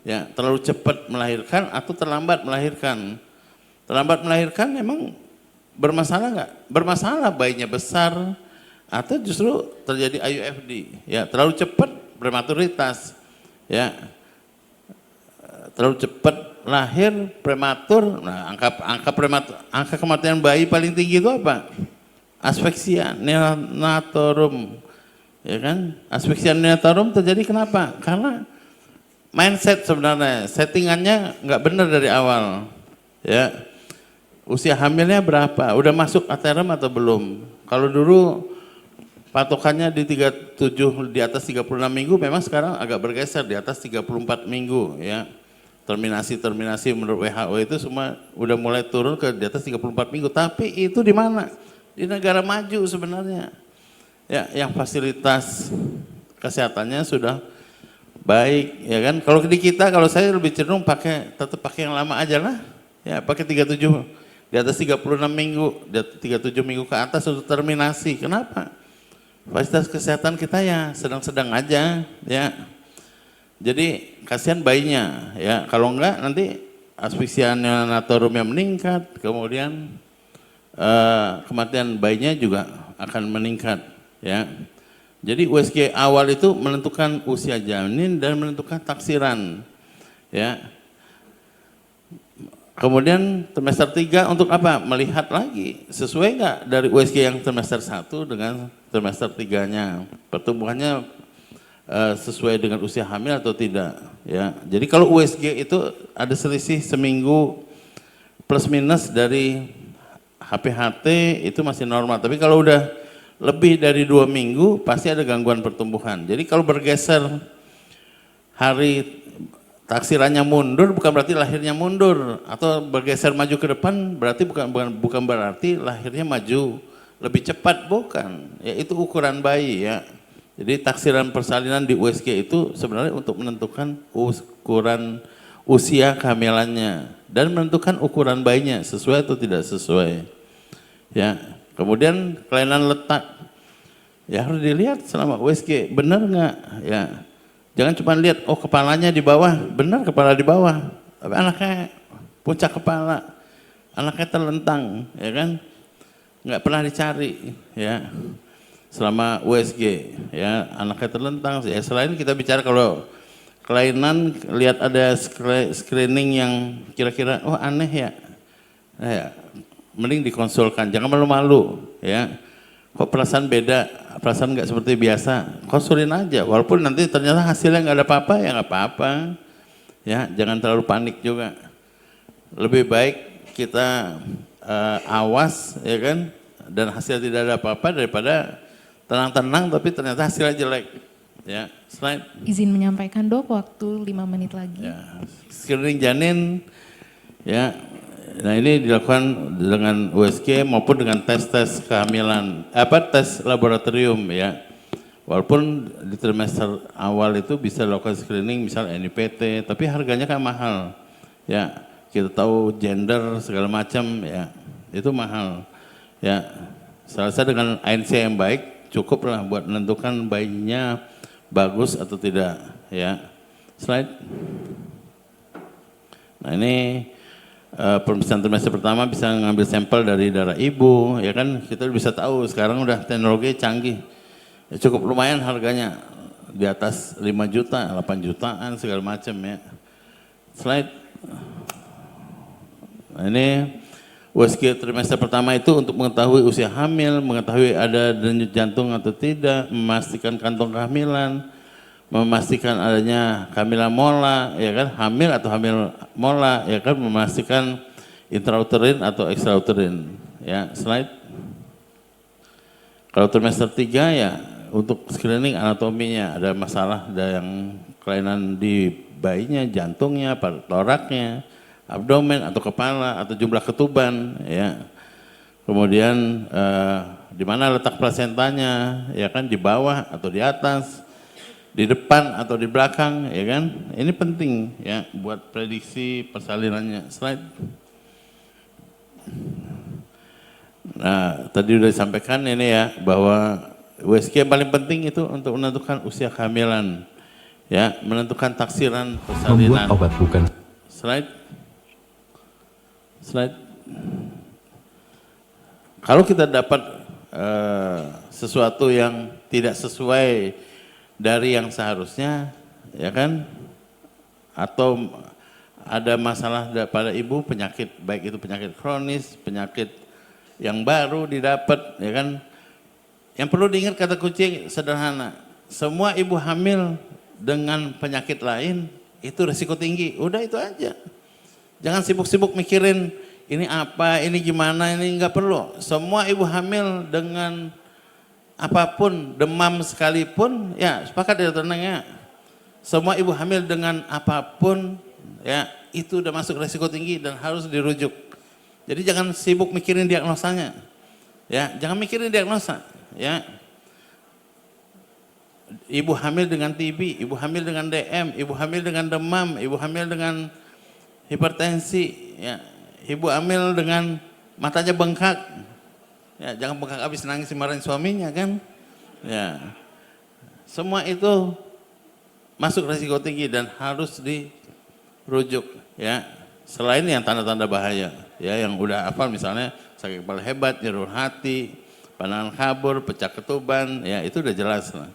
Ya, terlalu cepat melahirkan atau terlambat melahirkan. Terlambat melahirkan memang bermasalah nggak? Bermasalah, bayinya besar, atau justru terjadi IUFD, ya terlalu cepat prematuritas, ya terlalu cepat lahir prematur. Nah, angka kematian bayi paling tinggi itu apa? Aspeksia neonatorum, ya kan? Aspeksia neonatorum terjadi kenapa? Karena mindset sebenarnya, settingannya nggak benar dari awal, ya. Usia hamilnya berapa? Udah masuk aterem atau belum? Kalau dulu patokannya di 37, di atas 36 minggu, memang sekarang agak bergeser di atas 34 minggu, ya. Terminasi menurut WHO itu semua udah mulai turun ke di atas 34 minggu, tapi itu di mana? Di negara maju sebenarnya. Ya, yang fasilitas kesehatannya sudah baik, ya kan? Kalau di kita, kalau saya lebih cenderung tetap pakai yang lama aja lah. Ya, pakai 37 di atas 36 minggu, di atas 37 minggu ke atas untuk terminasi. Kenapa? Fasilitas kesehatan kita ya sedang-sedang aja, ya. Jadi kasihan bayinya, ya. Kalau enggak nanti asfiksia neonatorumnya meningkat, kemudian kematian bayinya juga akan meningkat, ya. Jadi USG awal itu menentukan usia janin dan menentukan taksiran, ya. Kemudian trimester 3 untuk apa? Melihat lagi sesuai nggak dari USG yang trimester 1 dengan trimester 3-nya. Pertumbuhannya sesuai dengan usia hamil atau tidak, ya. Jadi kalau USG itu ada selisih seminggu plus minus dari HPHT itu masih normal. Tapi kalau udah lebih dari 2 minggu pasti ada gangguan pertumbuhan. Jadi kalau bergeser hari taksirannya mundur bukan berarti lahirnya mundur, atau bergeser maju ke depan berarti bukan berarti lahirnya maju lebih cepat, bukan. Ya itu ukuran bayi, ya. Jadi taksiran persalinan di USG itu sebenarnya untuk menentukan ukuran usia kehamilannya dan menentukan ukuran bayinya sesuai atau tidak sesuai. Ya, kemudian kelainan letak, ya harus dilihat selama USG benar nggak? Ya, jangan cuma lihat oh kepalanya di bawah, benar kepala di bawah, tapi anaknya puncak kepala, anaknya terlentang, ya kan? Nggak pernah dicari, ya. Selama USG, ya anaknya terlentang. Ya selain kita bicara kalau kelainan, lihat ada screening yang kira-kira oh aneh ya, ya mending dikonsulkan, jangan malu-malu, ya. Kok perasaan beda, perasaan nggak seperti biasa, konsulin aja. Walaupun nanti ternyata hasilnya nggak ada apa-apa, ya nggak apa-apa, ya jangan terlalu panik juga. Lebih baik kita awas, ya kan, dan hasil tidak ada apa-apa daripada tenang-tenang tapi ternyata hasilnya jelek. Ya, slide. Izin menyampaikan dok, waktu 5 menit lagi. Ya, screening janin, ya. Nah ini dilakukan dengan USG maupun dengan tes-tes kehamilan, tes laboratorium, ya. Walaupun di trimester awal itu bisa dilakukan screening, misal NIPT, tapi harganya kan mahal, ya. Kita tahu gender segala macam, ya, itu mahal, ya. Selesai dengan ANC yang baik, cukuplah buat menentukan bayinya bagus atau tidak, ya. Slide. Nah ini pemeriksaan trimester pertama bisa ngambil sampel dari darah ibu, ya kan. Kita bisa tahu sekarang udah teknologi canggih, ya, cukup lumayan harganya, di atas 5 juta, 8 jutaan segala macam, ya. Slide. Nah ini USG trimester pertama itu untuk mengetahui usia hamil, mengetahui ada denyut jantung atau tidak, memastikan kantong kehamilan, memastikan adanya kehamilan mola, ya kan, hamil atau hamil mola, ya kan, memastikan intrauterin atau extrauterin, ya. Slide. Kalau trimester 3 ya untuk screening anatominya, ada masalah, ada yang kelainan di bayinya, jantungnya, toraknya, abdomen atau kepala atau jumlah ketuban, ya. Kemudian di mana letak plasentanya, ya kan, di bawah atau di atas, di depan atau di belakang, ya kan. Ini penting, ya, buat prediksi persalinannya. Slide. Nah, tadi sudah disampaikan ini ya, bahwa USG yang paling penting itu untuk menentukan usia kehamilan, ya, menentukan taksiran persalinan. Membuat obat bukan. Slide. Slide. Kalau kita dapat sesuatu yang tidak sesuai dari yang seharusnya, ya kan, atau ada masalah pada ibu, penyakit, baik itu penyakit kronis, penyakit yang baru didapat, ya kan. Yang perlu diingat kata kunci sederhana, semua ibu hamil dengan penyakit lain itu risiko tinggi, udah itu aja. Jangan sibuk-sibuk mikirin ini apa, ini gimana, ini enggak perlu. Semua ibu hamil dengan apapun, demam sekalipun, ya sepakat ya tenangnya. Semua ibu hamil dengan apapun, ya itu udah masuk risiko tinggi dan harus dirujuk. Jadi jangan sibuk mikirin diagnosanya, ya jangan mikirin diagnosa, ya. Ibu hamil dengan TB, ibu hamil dengan DM, ibu hamil dengan demam, ibu hamil dengan hipertensi, ya, ibu hamil dengan matanya bengkak, ya jangan bengkak habis nangis dimarahin suaminya kan, ya. Semua itu masuk risiko tinggi dan harus dirujuk, ya. Selain yang tanda-tanda bahaya, ya yang udah hafal misalnya sakit kepala hebat, nyeri hati, pandangan kabur, pecah ketuban, ya itu udah jelas lah,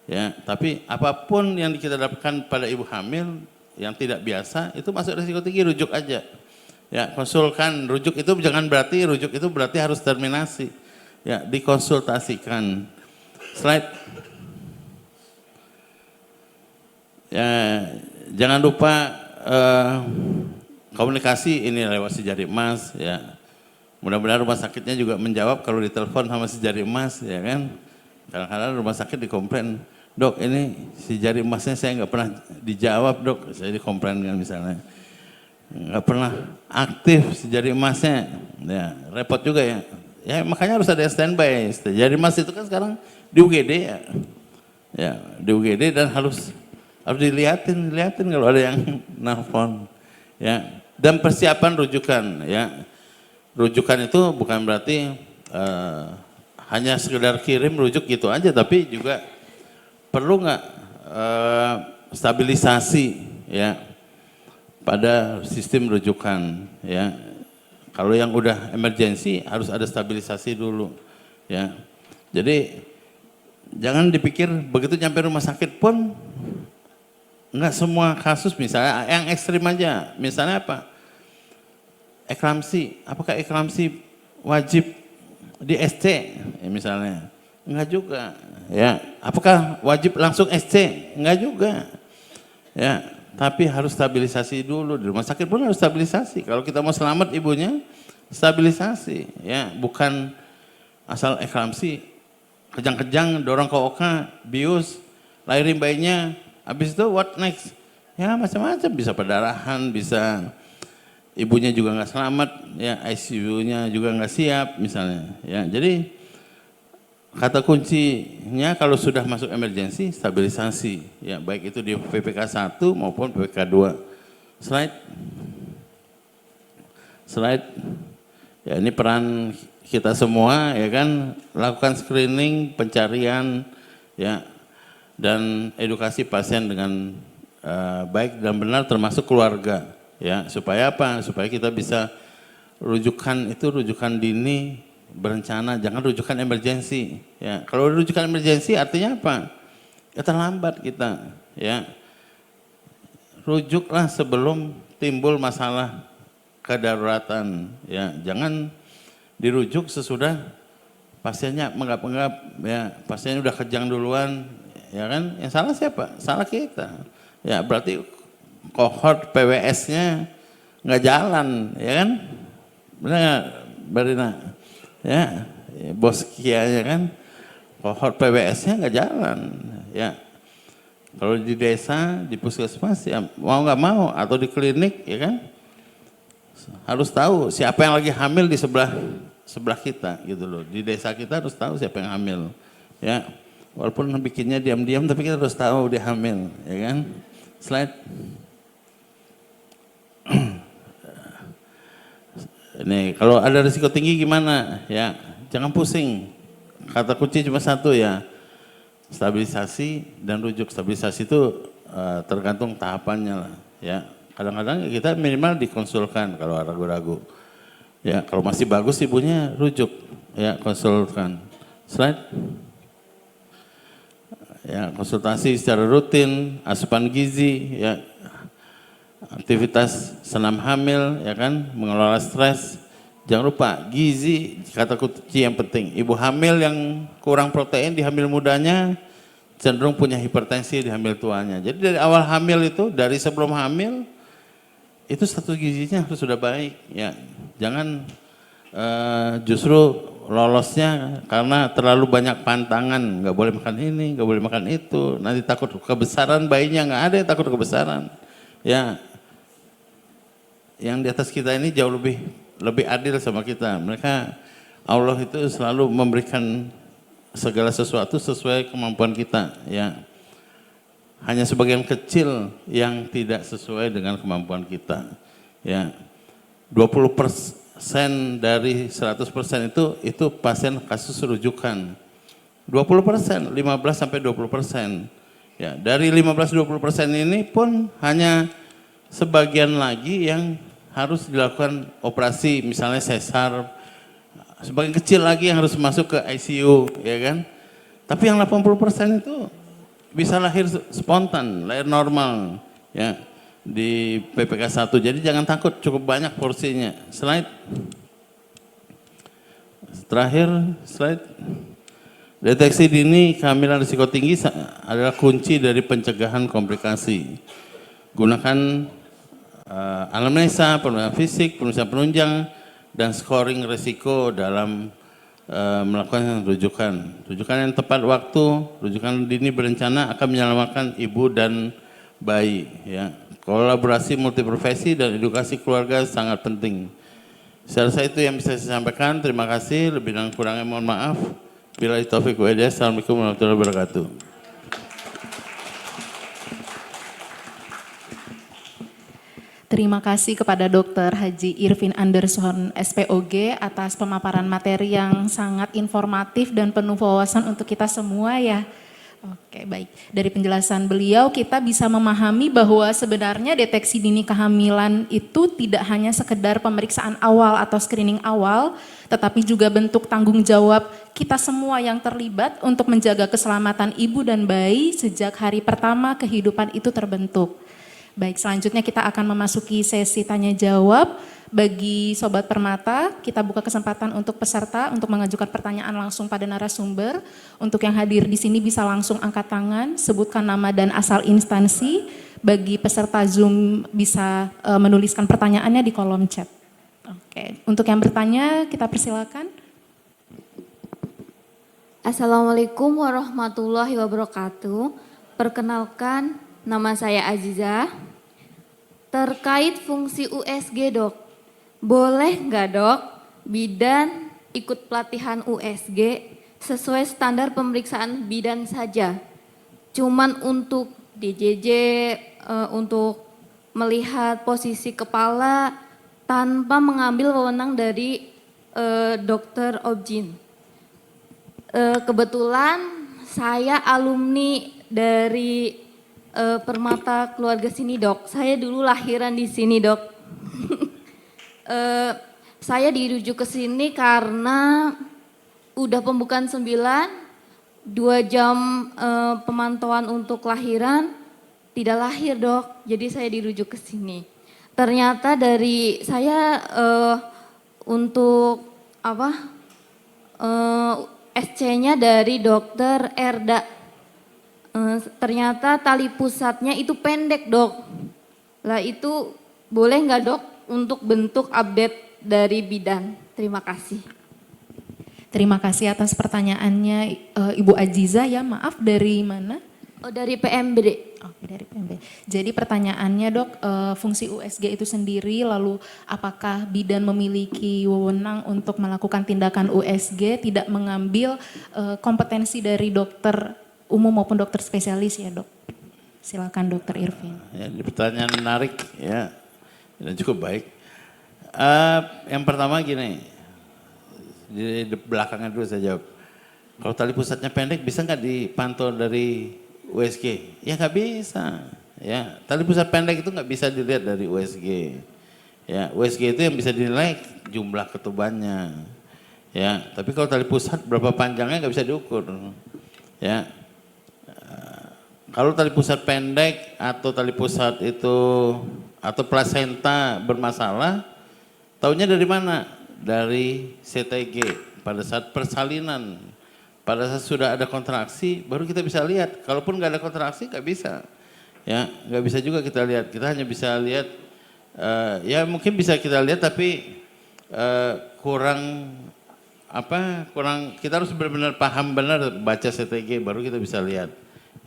ya. Tapi apapun yang kita dapatkan pada ibu hamil yang tidak biasa itu masuk risiko tinggi, rujuk aja, ya konsulkan. Rujuk itu jangan berarti rujuk itu berarti harus terminasi, ya dikonsultasikan. Slide. Ya jangan lupa komunikasi ini lewat si jari emas, ya. Mudah-mudahan rumah sakitnya juga menjawab kalau ditelepon sama si jari emas, ya kan. Kadang-kadang rumah sakit dikomplain, dok ini si jari emasnya saya nggak pernah dijawab dok, saya dikomplain kan misalnya. Nggak pernah aktif si jari emasnya, ya repot juga ya. Ya makanya harus ada standby. Jari emas itu kan sekarang di UGD ya, ya di UGD dan harus dilihatin kalau ada yang nelfon. ya. Dan persiapan rujukan, ya. Rujukan itu bukan berarti hanya sekedar kirim rujuk gitu aja, tapi juga perlu nggak stabilisasi, ya, pada sistem rujukan, ya. Kalau yang udah emergensi harus ada stabilisasi dulu, ya. Jadi jangan dipikir begitu nyampe rumah sakit pun nggak semua kasus, misalnya yang ekstrim aja, misalnya apa? Eklamsi, apakah eklamsi wajib di SC, ya misalnya? Enggak juga, ya. Apakah wajib langsung SC? Enggak juga, ya. Tapi harus stabilisasi dulu, di rumah sakit pun harus stabilisasi. Kalau kita mau selamat ibunya, stabilisasi, ya. Bukan asal eklamsi, kejang-kejang, dorong ke OK, bius, lahirin bayinya, habis itu what next? Ya macam-macam, bisa perdarahan, bisa ibunya juga nggak selamat, ya ICU-nya juga nggak siap misalnya, ya. Jadi kata kuncinya kalau sudah masuk emergensi, stabilisasi, ya, baik itu di PPK 1 maupun PPK 2. Slide. Ya, ini peran kita semua, ya kan, lakukan screening, pencarian, ya, dan edukasi pasien dengan baik dan benar, termasuk keluarga, ya, supaya apa? Supaya kita bisa rujukan itu rujukan dini, berencana, jangan rujukan emergensi, ya. Kalau rujukan emergensi artinya apa? Ya terlambat kita, ya. Rujuklah sebelum timbul masalah kedaruratan, ya. Jangan dirujuk sesudah pasiennya menggap-menggap, ya. Pasiennya udah kejang duluan, ya kan? Yang salah siapa? Salah kita. Ya berarti kohort PWS-nya nggak jalan, ya kan? Benar nggak, Mbak Rina? Ya, bos kianya kan, kohort PWS-nya nggak jalan, ya. Kalau di desa, di puskesmas, ya mau nggak mau, atau di klinik, ya kan, harus tahu siapa yang lagi hamil di sebelah kita, gitu loh. Di desa kita harus tahu siapa yang hamil, ya. Walaupun bikinnya diam-diam, tapi kita harus tahu dia hamil, ya kan. Slide. Ini kalau ada risiko tinggi gimana, ya, jangan pusing. Kata kunci cuma satu, ya, stabilisasi dan rujuk. Stabilisasi itu tergantung tahapannya lah, ya. Kadang-kadang kita minimal dikonsulkan kalau ragu-ragu, ya. Kalau masih bagus ibunya rujuk, ya, konsulkan. Slide. Ya, konsultasi secara rutin, asupan gizi, ya, aktivitas senam hamil, ya kan, mengelola stres. Jangan lupa gizi, kata kunci yang penting. Ibu hamil yang kurang protein di hamil mudanya cenderung punya hipertensi di hamil tuanya. Jadi dari awal hamil itu, dari sebelum hamil itu status gizinya harus sudah baik, ya. Jangan justru lolosnya karena terlalu banyak pantangan, nggak boleh makan ini, nggak boleh makan itu, nanti takut kebesaran bayinya, nggak ada yang takut kebesaran, ya. Yang di atas kita ini jauh lebih adil sama kita. Mereka, Allah itu selalu memberikan segala sesuatu sesuai kemampuan kita, ya. Hanya sebagian kecil yang tidak sesuai dengan kemampuan kita, ya. 20% dari 100% itu pasien kasus rujukan. 20%, 15 sampai 20%. Ya, dari 15-20% ini pun hanya sebagian lagi yang harus dilakukan operasi, misalnya sesar. Sebagian kecil lagi yang harus masuk ke ICU, ya kan? Tapi yang 80% itu bisa lahir spontan, lahir normal, ya, di PPK 1. Jadi jangan takut, cukup banyak porsinya. Slide. Terakhir, slide. Deteksi dini kehamilan risiko tinggi adalah kunci dari pencegahan komplikasi. Gunakan anamnesa, pemeriksaan fisik, pemeriksaan penunjang, dan scoring risiko dalam melakukan rujukan. Rujukan yang tepat waktu, rujukan dini berencana akan menyelamatkan ibu dan bayi, ya. Kolaborasi multiprofesi dan edukasi keluarga sangat penting. Saya rasa itu yang bisa saya sampaikan. Terima kasih, lebih dan kurangnya mohon maaf. Billahi taufiq wal hidayah. Assalamualaikum warahmatullahi wabarakatuh. Terima kasih kepada Dr. Haji Irfin Anderson SPOG atas pemaparan materi yang sangat informatif dan penuh wawasan untuk kita semua ya. Oke, baik. Dari penjelasan beliau kita bisa memahami bahwa sebenarnya deteksi dini kehamilan itu tidak hanya sekedar pemeriksaan awal atau screening awal, tetapi juga bentuk tanggung jawab kita semua yang terlibat untuk menjaga keselamatan ibu dan bayi sejak hari pertama kehidupan itu terbentuk. Baik, selanjutnya kita akan memasuki sesi tanya jawab. Bagi Sobat Permata, kita buka kesempatan untuk peserta untuk mengajukan pertanyaan langsung pada narasumber. Untuk yang hadir di sini bisa langsung angkat tangan, sebutkan nama dan asal instansi. Bagi peserta Zoom bisa menuliskan pertanyaannya di kolom chat. Oke, untuk yang bertanya kita persilakan. Assalamualaikum warahmatullahi wabarakatuh. Perkenalkan, nama saya Aziza. Terkait fungsi USG dok, boleh nggak dok bidan ikut pelatihan USG sesuai standar pemeriksaan bidan saja? Cuman untuk DJJ, untuk melihat posisi kepala tanpa mengambil wewenang dari dokter Objin. Kebetulan saya alumni dari Permata keluarga sini dok. Saya dulu lahiran di sini dok. Saya dirujuk ke sini karena udah pembukaan 9, 2 jam pemantauan untuk lahiran, tidak lahir dok. Jadi saya dirujuk ke sini. Ternyata dari saya untuk SC-nya dari dokter Erda. Ternyata tali pusatnya itu pendek dok. Lah itu boleh nggak dok untuk bentuk update dari bidan? Terima kasih. Terima kasih atas pertanyaannya Ibu Aziza ya, maaf dari mana? Oh dari PMBD. Oke, dari PMB. Jadi pertanyaannya dok, fungsi USG itu sendiri lalu apakah bidan memiliki wewenang untuk melakukan tindakan USG tidak mengambil kompetensi dari dokter umum maupun dokter spesialis ya dok? Silakan dokter Irfin. Ya, ini pertanyaan menarik ya, dan cukup baik. Yang pertama gini, di belakangnya dulu saya jawab. Kalau tali pusatnya pendek bisa nggak dipantau dari USG? Ya nggak bisa. Ya, tali pusat pendek itu nggak bisa dilihat dari USG. Ya, USG itu yang bisa dinilai jumlah ketubannya. Ya, tapi kalau tali pusat berapa panjangnya nggak bisa diukur. Ya, kalau tali pusat pendek atau tali pusat itu atau plasenta bermasalah, taunya dari mana? Dari CTG pada saat persalinan. Pada saat sudah ada kontraksi baru kita bisa lihat. Kalaupun nggak ada kontraksi nggak bisa. Ya, nggak bisa juga kita lihat. Kita hanya bisa lihat, ya mungkin bisa kita lihat tapi kurang kita harus benar-benar paham benar baca CTG baru kita bisa lihat.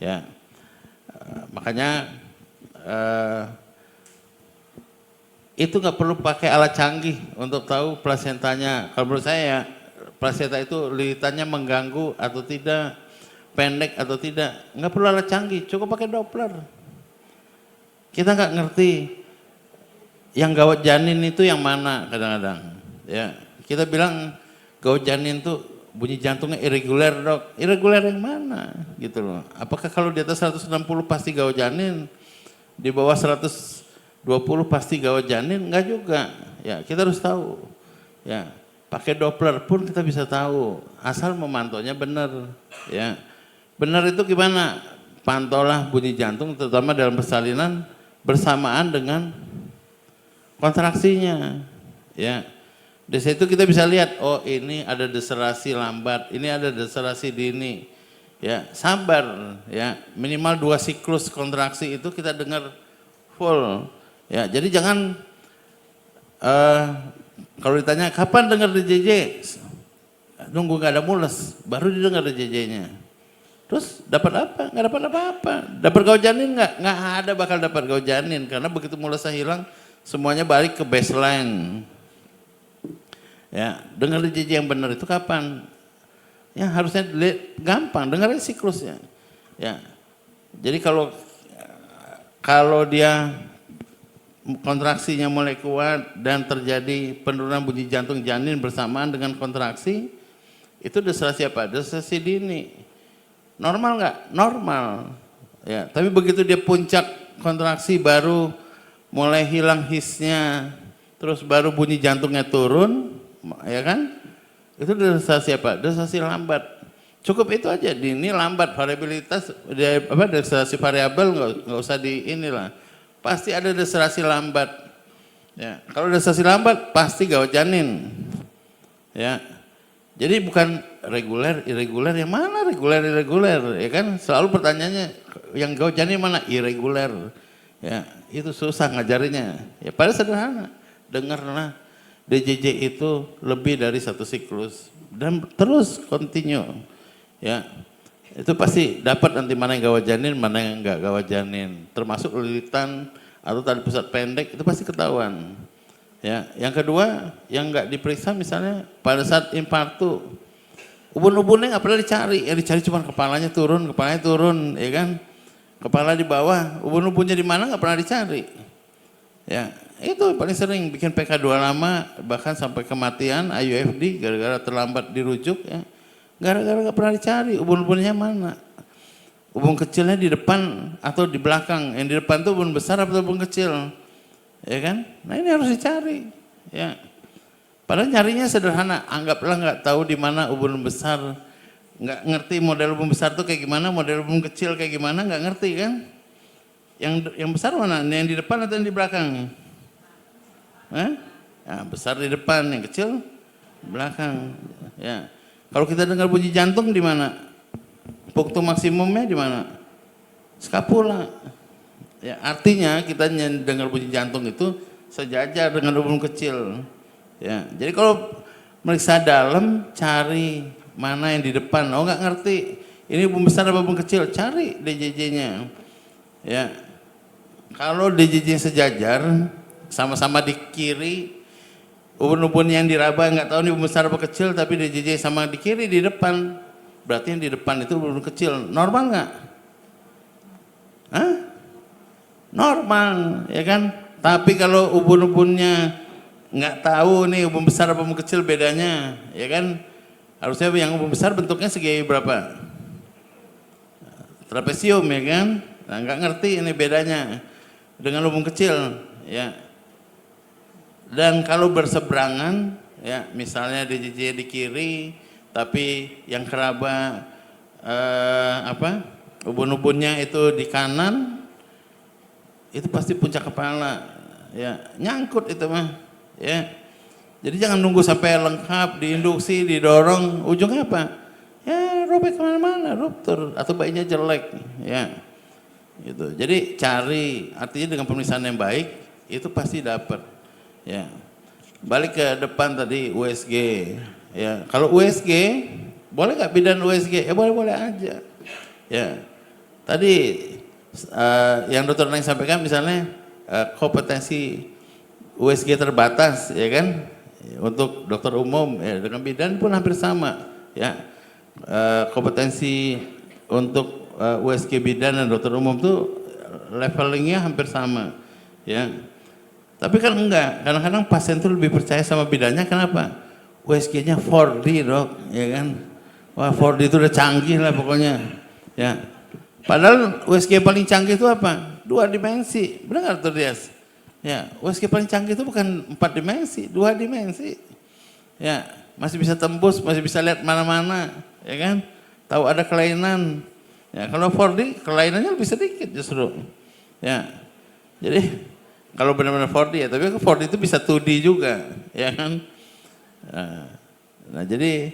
Ya. Makanya itu nggak perlu pakai alat canggih untuk tahu plasentanya. Kalau menurut saya plasenta itu lilitannya mengganggu atau tidak, pendek atau tidak, nggak perlu alat canggih, cukup pakai Doppler. Kita nggak ngerti yang gawat janin itu yang mana kadang-kadang. Ya, kita bilang gawat janin tuh bunyi jantungnya irregular dok, irregular yang mana gitu loh. Apakah kalau di atas 160 pasti gawat janin, di bawah 120 pasti gawat janin? Enggak juga. Ya kita harus tahu. Ya pakai Doppler pun kita bisa tahu, asal memantaunya benar. Ya benar itu gimana? Pantaulah bunyi jantung terutama dalam persalinan bersamaan dengan kontraksinya. Ya. Di situ kita bisa lihat, oh ini ada deserasi lambat, ini ada deserasi dini. Ya, sabar ya. Minimal 2 siklus kontraksi itu kita dengar full. Ya, jadi jangan kalau ditanya kapan dengar DJJ? Nunggu nggak ada mules, baru didengar DJJ-nya. Terus dapat apa? Nggak dapat apa-apa. Dapat gawat janin nggak? Nggak ada bakal dapat gawat janin karena begitu mulesnya hilang semuanya balik ke baseline. Ya, dengar DJJ yang benar itu kapan? Ya harusnya gampang, dengar siklusnya. Ya, jadi kalau dia kontraksinya mulai kuat dan terjadi penurunan bunyi jantung janin bersamaan dengan kontraksi, itu destilasi apa? Destilasi dini. Normal nggak? Normal. Ya, tapi begitu dia puncak kontraksi baru mulai hilang hisnya, terus baru bunyi jantungnya turun, ya kan? Itu destilasi apa? Destilasi lambat. Cukup itu aja, dini lambat, variabilitas, destilasi variabel nggak usah di inilah. Pasti ada destilasi lambat. Ya, kalau destilasi lambat pasti gawat janin. Ya. Jadi bukan reguler, irreguler, yang mana reguler, irreguler, ya kan? Selalu pertanyaannya yang gawat janin mana? Irreguler. Ya, itu susah ngajarinya. Ya, padahal sederhana. Dengarlah, DJJ itu lebih dari 1 siklus dan terus continue. Ya, itu pasti dapat nanti mana yang gawat janin, mana yang enggak gawat janin. Termasuk lilitan atau tali pusat pendek itu pasti ketahuan. Ya, yang kedua yang enggak diperiksa misalnya pada saat infartu, ubun-ubunnya nggak pernah dicari, yang dicari cuma kepalanya turun, ya kan? Kepala di bawah, ubun-ubunnya di mana nggak pernah dicari. Ya, itu paling sering bikin PK2 lama, bahkan sampai kematian, IUFD gara-gara terlambat dirujuk. Ya. Gara-gara nggak pernah dicari, ubun-ubunnya mana? Ubun kecilnya di depan atau di belakang? Yang di depan tuh ubun besar atau ubun kecil? Ya kan? Nah ini harus dicari. Ya. Padahal nyarinya sederhana, anggaplah nggak tahu di mana ubun besar, nggak ngerti model ubun besar tuh kayak gimana, model ubun kecil kayak gimana, nggak ngerti kan? Yang besar mana? Yang di depan atau yang di belakang? Ya, besar di depan, yang kecil di belakang. Ya. Kalau kita dengar bunyi jantung di mana? Punktum maksimumnya di mana? Skapula. Ya, artinya kita dengar bunyi jantung itu sejajar dengan ubun kecil. Ya, jadi kalau meriksa dalam cari mana yang di depan. Oh nggak ngerti, ini ubun besar apa ubun kecil? Cari DJJ-nya. Ya, kalau DJJ sejajar, sama-sama di kiri, ubun-ubun yang diraba nggak tahu ini ubun besar apa kecil, tapi DJJ sama di kiri di depan, berarti yang di depan itu ubun kecil. Normal nggak? Hah? Normal, ya kan? Tapi kalau ubun-ubunnya nggak tahu nih ubun besar apa ubun kecil bedanya, ya kan? Harusnya yang ubun besar bentuknya segi berapa? Trapesium, ya kan? Nah, nggak ngerti ini bedanya dengan ubun kecil, ya. Dan kalau berseberangan, ya misalnya DJJ di kiri, tapi yang keraba ubun-ubunnya itu di kanan, itu pasti puncak kepala, ya nyangkut itu mah, ya. Jadi jangan nunggu sampai lengkap, diinduksi, didorong, ujungnya apa? Ya robek kemana-mana, ruptur atau bayinya jelek, ya. Gitu. Jadi cari, artinya dengan pemeriksaan yang baik itu pasti dapat, ya. Balik ke depan tadi USG, ya. Kalau USG boleh nggak bidan USG? Ya boleh-boleh aja, ya. Tadi yang Dr. Neng sampaikan misalnya kompetensi USG terbatas, ya kan, untuk dokter umum, ya, dengan bidan pun hampir sama, ya. Kompetensi untuk USG bidan dan dokter umum tuh levelingnya hampir sama, ya. Tapi kan enggak, kadang-kadang pasien tuh lebih percaya sama bidannya, kenapa? USG-nya 4D dok, ya kan. Wah 4D itu udah canggih lah pokoknya, ya. Padahal USG paling canggih itu apa? 2 dimensi, benar nggak Dr. Dias? Ya, USG paling canggih itu bukan 4 dimensi, 2 dimensi. Ya, masih bisa tembus, masih bisa lihat mana-mana, ya kan? Tahu ada kelainan. Ya, kalau 4D kelainannya lebih sedikit justru. Ya. Jadi kalau benar-benar 4D ya, tapi 4D itu bisa 2D juga, ya kan? Nah, jadi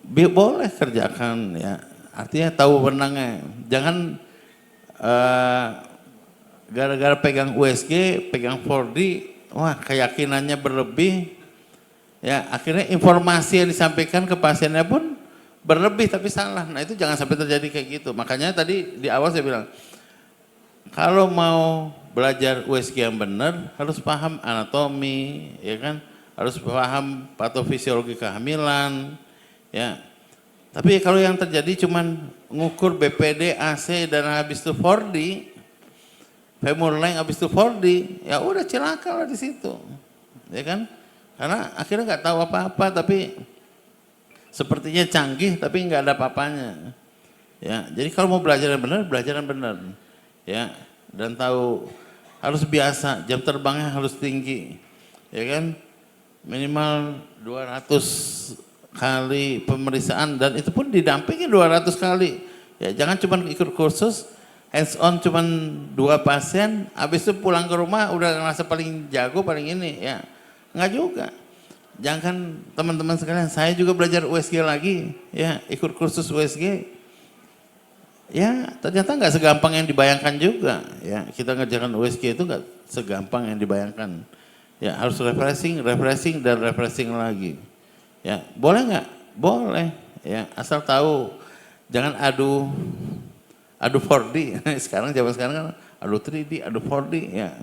boleh kerjakan, ya. Artinya tahu benangnya. Jangan gara-gara pegang USG, pegang 4D, wah keyakinannya berlebih. Ya, akhirnya informasi yang disampaikan ke pasiennya pun berlebih tapi salah. Nah, itu jangan sampai terjadi kayak gitu. Makanya tadi di awal saya bilang, kalau mau belajar USG yang benar harus paham anatomi, ya kan? Harus paham patofisiologi kehamilan, ya. Tapi kalau yang terjadi cuman ngukur BPD, AC dan habis itu 4D, femur length habis itu 4D, ya udah celaka lah di situ, ya kan? Karena akhirnya nggak tahu apa-apa, tapi sepertinya canggih, tapi nggak ada apa-apanya. Ya, jadi kalau mau belajar yang benar, belajar yang benar, ya, dan tahu harus biasa, jam terbangnya harus tinggi, ya kan? Minimal 200 kali pemeriksaan dan itu pun didampingi 200 kali. Ya, jangan cuma ikut kursus hands on cuma 2 pasien, habis itu pulang ke rumah udah ngerasa paling jago, paling ini, ya. Enggak juga. Jangan teman-teman sekalian, saya juga belajar USG lagi, ya, ikut kursus USG. Ya, ternyata nggak segampang yang dibayangkan juga, ya. Kita ngerjakan USG itu nggak segampang yang dibayangkan. Ya, harus refreshing dan refreshing lagi. Ya, boleh nggak? Boleh. Ya, asal tahu, jangan adu 4D. Sekarang zaman sekarang kan adu 3D, adu 4D. Ya,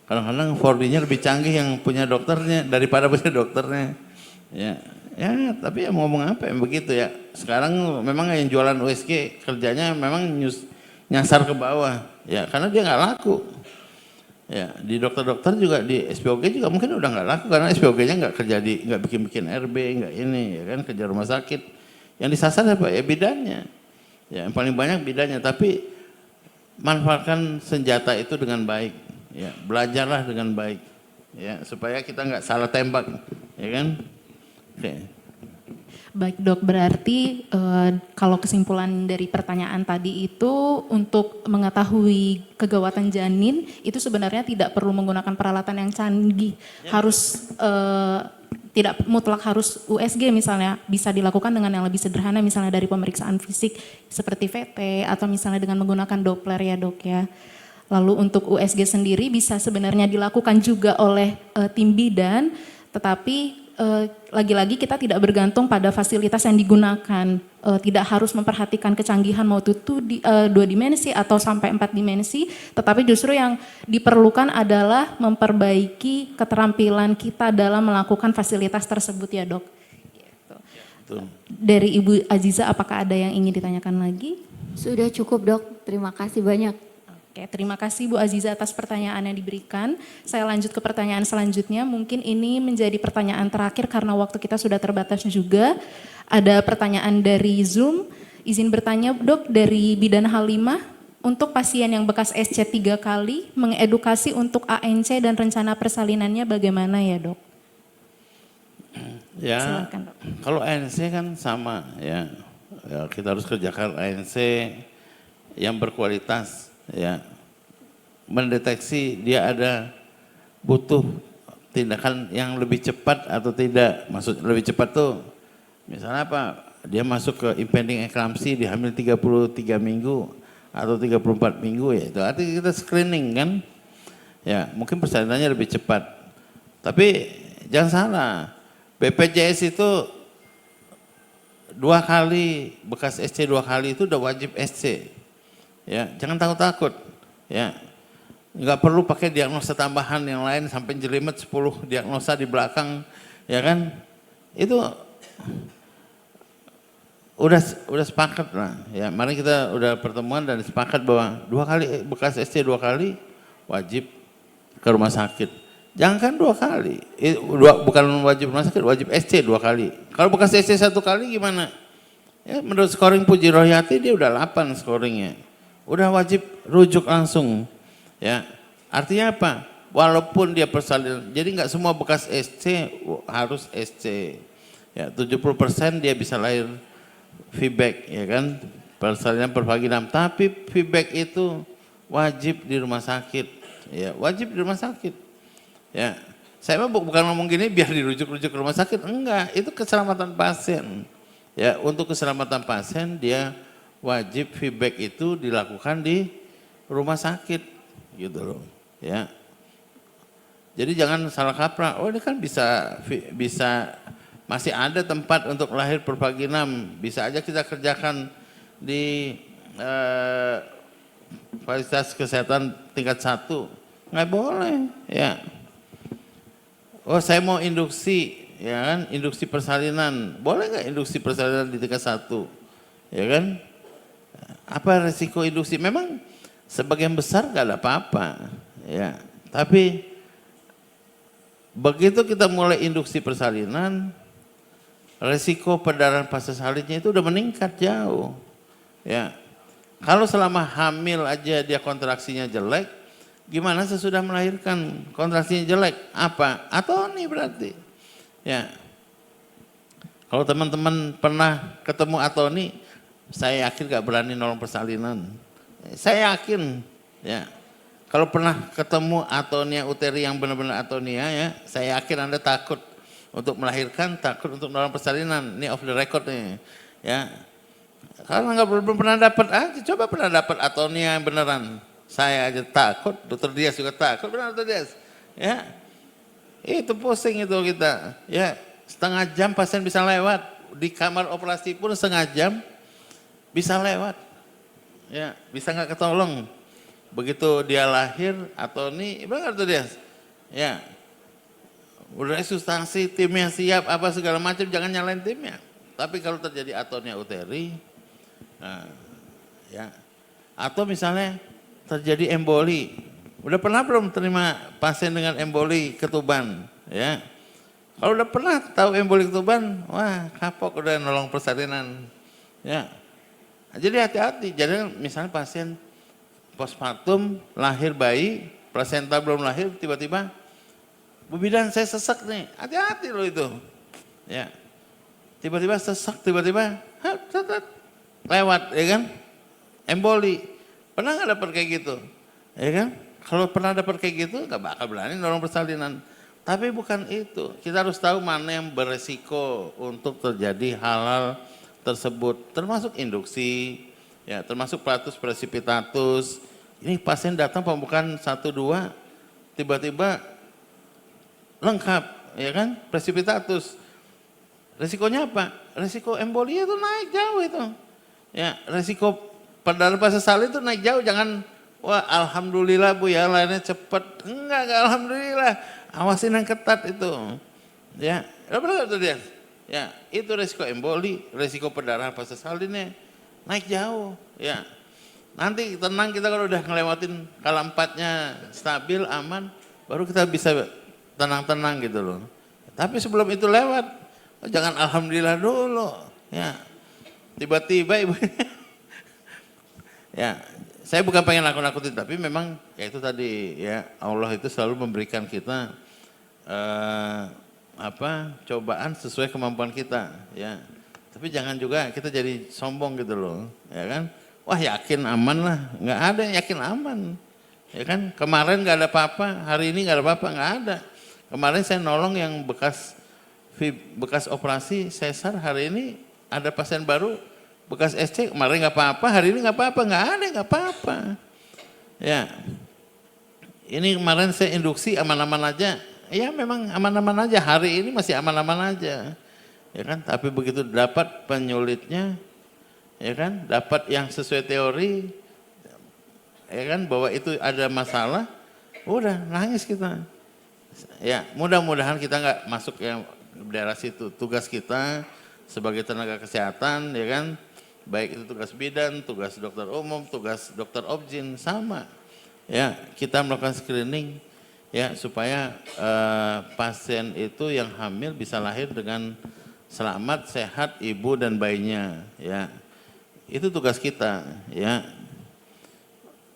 kadang-kadang 4D-nya lebih canggih yang punya dokternya daripada punya dokternya. Ya, ya, tapi ya mau ngomong apa yang begitu ya. Sekarang memang yang jualan USG kerjanya memang nyasar ke bawah. Ya, karena dia nggak laku. Ya, di dokter-dokter juga di SPOG juga mungkin udah nggak laku karena SPOG-nya nggak kerja nggak bikin RB, nggak ini, ya kan, kerja rumah sakit. Yang disasar apa? Ya bidannya. Ya, yang paling banyak bidannya. Tapi manfaatkan senjata itu dengan baik. Ya, belajarlah dengan baik. Ya, supaya kita nggak salah tembak, ya kan? Oke. Baik dok, berarti kalau kesimpulan dari pertanyaan tadi itu untuk mengetahui kegawatan janin itu sebenarnya tidak perlu menggunakan peralatan yang canggih, harus tidak mutlak harus USG misalnya, bisa dilakukan dengan yang lebih sederhana misalnya dari pemeriksaan fisik seperti VT atau misalnya dengan menggunakan Doppler ya dok ya. Lalu untuk USG sendiri bisa sebenarnya dilakukan juga oleh tim bidan, tetapi lagi-lagi kita tidak bergantung pada fasilitas yang digunakan, tidak harus memperhatikan kecanggihan mau itu 2 dimensi atau sampai 4 dimensi, tetapi justru yang diperlukan adalah memperbaiki keterampilan kita dalam melakukan fasilitas tersebut ya dok. Gitu. Dari Ibu Aziza, apakah ada yang ingin ditanyakan lagi? Sudah cukup dok, terima kasih banyak. Oke, terima kasih Bu Aziza atas pertanyaan yang diberikan. Saya lanjut ke pertanyaan selanjutnya. Mungkin ini menjadi pertanyaan terakhir karena waktu kita sudah terbatas juga. Ada pertanyaan dari Zoom. Izin bertanya dok, dari Bidan Halimah. Untuk pasien yang bekas SC 3 kali, mengedukasi untuk ANC dan rencana persalinannya bagaimana ya dok? Ya, Silakan dok. kalau ANC kan sama ya. Ya, kita harus kerjakan ANC yang berkualitas. Ya, mendeteksi dia ada butuh tindakan yang lebih cepat atau tidak. Maksud lebih cepat tuh misalnya apa? Dia masuk ke impending eclampsia di hamil 33 minggu atau 34 minggu, ya itu artinya kita screening kan. Ya, mungkin persalinannya lebih cepat. Tapi jangan salah, BPJS itu 2 kali, bekas SC 2 kali itu udah wajib SC. Ya, jangan takut-takut. Ya, nggak perlu pakai diagnosa tambahan yang lain sampai jelimet 10 diagnosa di belakang, ya kan? Itu udah sepakat lah. Ya, mari kita udah pertemuan dan sepakat bahwa 2 kali bekas SC 2 kali wajib ke rumah sakit. Jangan kan 2 kali, bukan wajib rumah sakit, wajib SC 2 kali. Kalau bekas SC 1 kali gimana? Ya, menurut scoring Puji Rohyati dia udah 8 scoringnya. Udah wajib rujuk langsung, ya. Artinya apa? Walaupun dia persalinan, jadi nggak semua bekas SC harus SC. Ya, 70% dia bisa lahir feedback, ya kan? Persalinan pervaginam. Tapi feedback itu wajib di rumah sakit, ya, wajib di rumah sakit. Ya, saya mah bukan ngomong gini biar dirujuk-rujuk ke rumah sakit, enggak. Itu keselamatan pasien. Ya, untuk keselamatan pasien dia wajib feedback itu dilakukan di rumah sakit gitu loh, ya. Jadi jangan salah kaprah, oh ini kan bisa masih ada tempat untuk lahir pervaginam, bisa aja kita kerjakan di fasilitas kesehatan tingkat 1, nggak boleh, ya. Oh saya mau induksi, ya kan, induksi persalinan, boleh nggak induksi persalinan di tingkat 1, ya kan? Apa resiko induksi? Memang sebagian besar nggak ada apa-apa, ya. Tapi begitu kita mulai induksi persalinan, resiko perdarahan pasca salinnya itu udah meningkat jauh, ya. Kalau selama hamil aja dia kontraksinya jelek, gimana sesudah melahirkan kontraksinya jelek? Apa? Atoni berarti, ya. Kalau teman-teman pernah ketemu atoni, saya yakin gak berani nolong persalinan. Saya yakin, ya. Kalau pernah ketemu atonia uteri yang benar-benar atonia, ya, saya yakin Anda takut untuk melahirkan, takut untuk nolong persalinan. Ini off the record nih, ya. Karena belum pernah dapat aja, coba pernah dapat atonia yang beneran. Saya aja takut, Dokter Dias juga takut, benar Dokter Dias, ya. Itu pusing itu kita, ya. Setengah jam pasien bisa lewat, di kamar operasi pun setengah jam bisa lewat, ya, bisa nggak ketolong. Begitu dia lahir atau nih, benar tuh dia, ya, udah substansi timnya siap apa segala macam, jangan nyalain timnya. Tapi kalau terjadi atonia uteri, nah, ya, atau misalnya terjadi emboli, udah pernah belum terima pasien dengan emboli ketuban, ya? Kalau udah pernah tahu emboli ketuban, wah kapok udah nolong persalinan, ya. Jadi hati-hati. Jadi misalnya pasien postpartum lahir bayi, plasenta belum lahir, tiba-tiba Bu bidan saya sesek nih, hati-hati loh itu, ya. Tiba-tiba sesek, tiba-tiba lewat, ya kan? Emboli. Pernah nggak dapat kayak gitu, ya kan? Kalau pernah dapat kayak gitu, nggak bakal berani nolong persalinan. Tapi bukan itu, kita harus tahu mana yang beresiko untuk terjadi hal-hal tersebut, termasuk induksi, ya, termasuk platus precipitatus. Ini pasien datang pembukaan 1-2, tiba-tiba lengkap, ya kan, precipitatus. Resikonya apa? Resiko embolia itu naik jauh itu, ya, resiko perdarahan pasca salin itu naik jauh. Jangan, wah alhamdulillah Bu ya lainnya cepet, enggak alhamdulillah. Awasin yang ketat itu, ya, benar tuh dia, ya, itu resiko emboli, resiko perdarahan pasca salinnya naik jauh, ya. Nanti tenang kita kalau udah ngelewatin kala 4-nya stabil, aman, baru kita bisa tenang-tenang gitu loh. Tapi sebelum itu lewat, jangan alhamdulillah dulu, ya. Tiba-tiba ibu, ya. Saya bukan pengen nakut-nakutin, tapi memang ya itu tadi, ya, Allah itu selalu memberikan kita cobaan sesuai kemampuan kita, ya. Tapi jangan juga kita jadi sombong gitu loh, ya kan? Wah yakin aman lah, nggak ada yang yakin aman, ya kan? Kemarin nggak ada apa-apa, hari ini nggak ada apa-apa, nggak ada. Kemarin saya nolong yang bekas operasi sesar, hari ini ada pasien baru bekas SC, kemarin nggak apa-apa, hari ini nggak apa-apa, nggak ada nggak apa-apa, ya. Ini kemarin saya induksi aman-aman aja, ya memang aman-aman aja, hari ini masih aman-aman aja, ya kan. Tapi begitu dapat penyulitnya, ya kan, dapat yang sesuai teori, ya kan, bahwa itu ada masalah, udah nangis kita. Ya mudah-mudahan kita nggak masuk yang daerah situ. Tugas kita sebagai tenaga kesehatan, ya kan, baik itu tugas bidan, tugas dokter umum, tugas dokter obgyn sama, ya, kita melakukan screening, ya, supaya pasien itu yang hamil bisa lahir dengan selamat, sehat ibu dan bayinya, ya. Itu tugas kita, ya.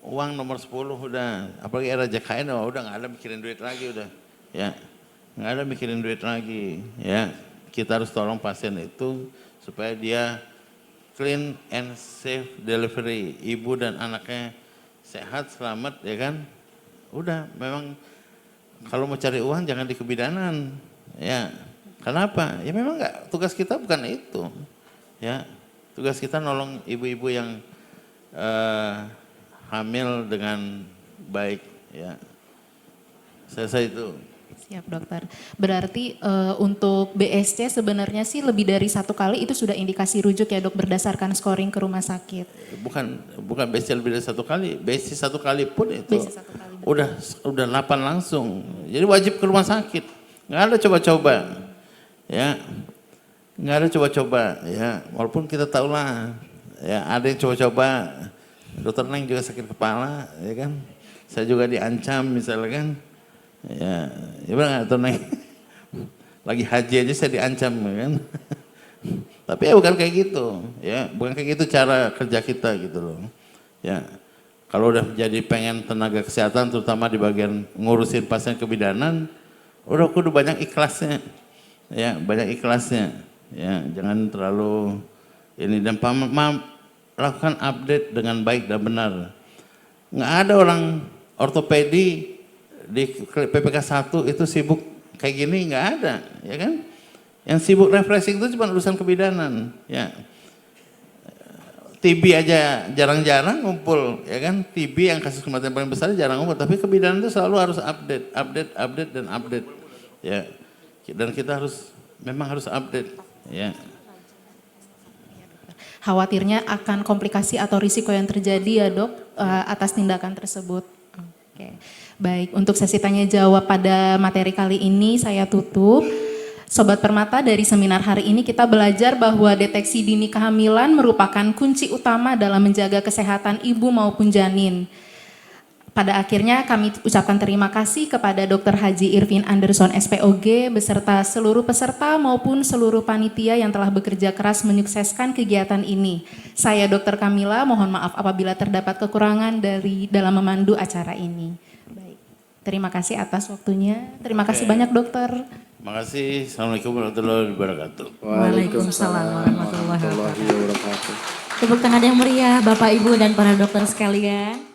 Uang nomor 10 udah, apalagi era JKN, udah nggak ada mikirin duit lagi udah, ya, nggak ada mikirin duit lagi, ya. Kita harus tolong pasien itu supaya dia clean and safe delivery, ibu dan anaknya sehat, selamat, ya kan. Udah, memang kalau mau cari uang jangan di kebidanan, ya. Kenapa? Ya memang enggak, tugas kita bukan itu, ya. Tugas kita nolong ibu-ibu yang hamil dengan baik, ya. Selesai itu. Siap dokter. Berarti untuk BSC sebenarnya sih lebih dari 1 kali itu sudah indikasi rujuk ya dok, berdasarkan scoring ke rumah sakit. Bukan BSC lebih dari 1 kali, BSC 1 kali pun itu BSC 1 kali. udah 8 langsung. Jadi wajib ke rumah sakit. Nggak ada coba-coba, ya. Nggak ada coba-coba, ya. Walaupun kita tahu lah, ya, ada yang coba-coba Dokter Neng juga sakit kepala, ya kan? Saya juga diancam misalnya kan. Ya benar nggak Dokter Neng? Lagi haji aja saya diancam, ya kan? Tapi ya bukan kayak gitu, ya bukan kayak gitu cara kerja kita gitu loh. Ya kalau udah jadi pengen tenaga kesehatan, terutama di bagian ngurusin pasien kebidanan, udah kudu banyak ikhlasnya, ya banyak ikhlasnya, ya jangan terlalu ini dan lakukan update dengan baik dan benar. Nggak ada orang ortopedi di PPK 1 itu sibuk kayak gini, nggak ada, ya kan? Yang sibuk refreshing itu cuma urusan kebidanan, ya. TB aja jarang-jarang ngumpul, ya kan? TB yang kasus kematian paling besar jarang ngumpul, tapi kebidanan itu selalu harus update dan update, ya. Dan kita memang harus update, ya. Khawatirnya akan komplikasi atau risiko yang terjadi ya dok atas tindakan tersebut. Oke. Baik, untuk sesi tanya jawab pada materi kali ini saya tutup. Sobat Permata, dari seminar hari ini kita belajar bahwa deteksi dini kehamilan merupakan kunci utama dalam menjaga kesehatan ibu maupun janin. Pada akhirnya kami ucapkan terima kasih kepada Dr. Haji Irfin Anderson SPOG beserta seluruh peserta maupun seluruh panitia yang telah bekerja keras menyukseskan kegiatan ini. Saya Dr. Kamila, mohon maaf apabila terdapat kekurangan dalam memandu acara ini. Baik. Terima kasih atas waktunya. Terima kasih banyak dokter. Terima kasih. Assalamualaikum warahmatullahi wabarakatuh. Waalaikumsalam warahmatullahi wabarakatuh. Tepuk tangan yang meriah Bapak Ibu dan para dokter sekalian.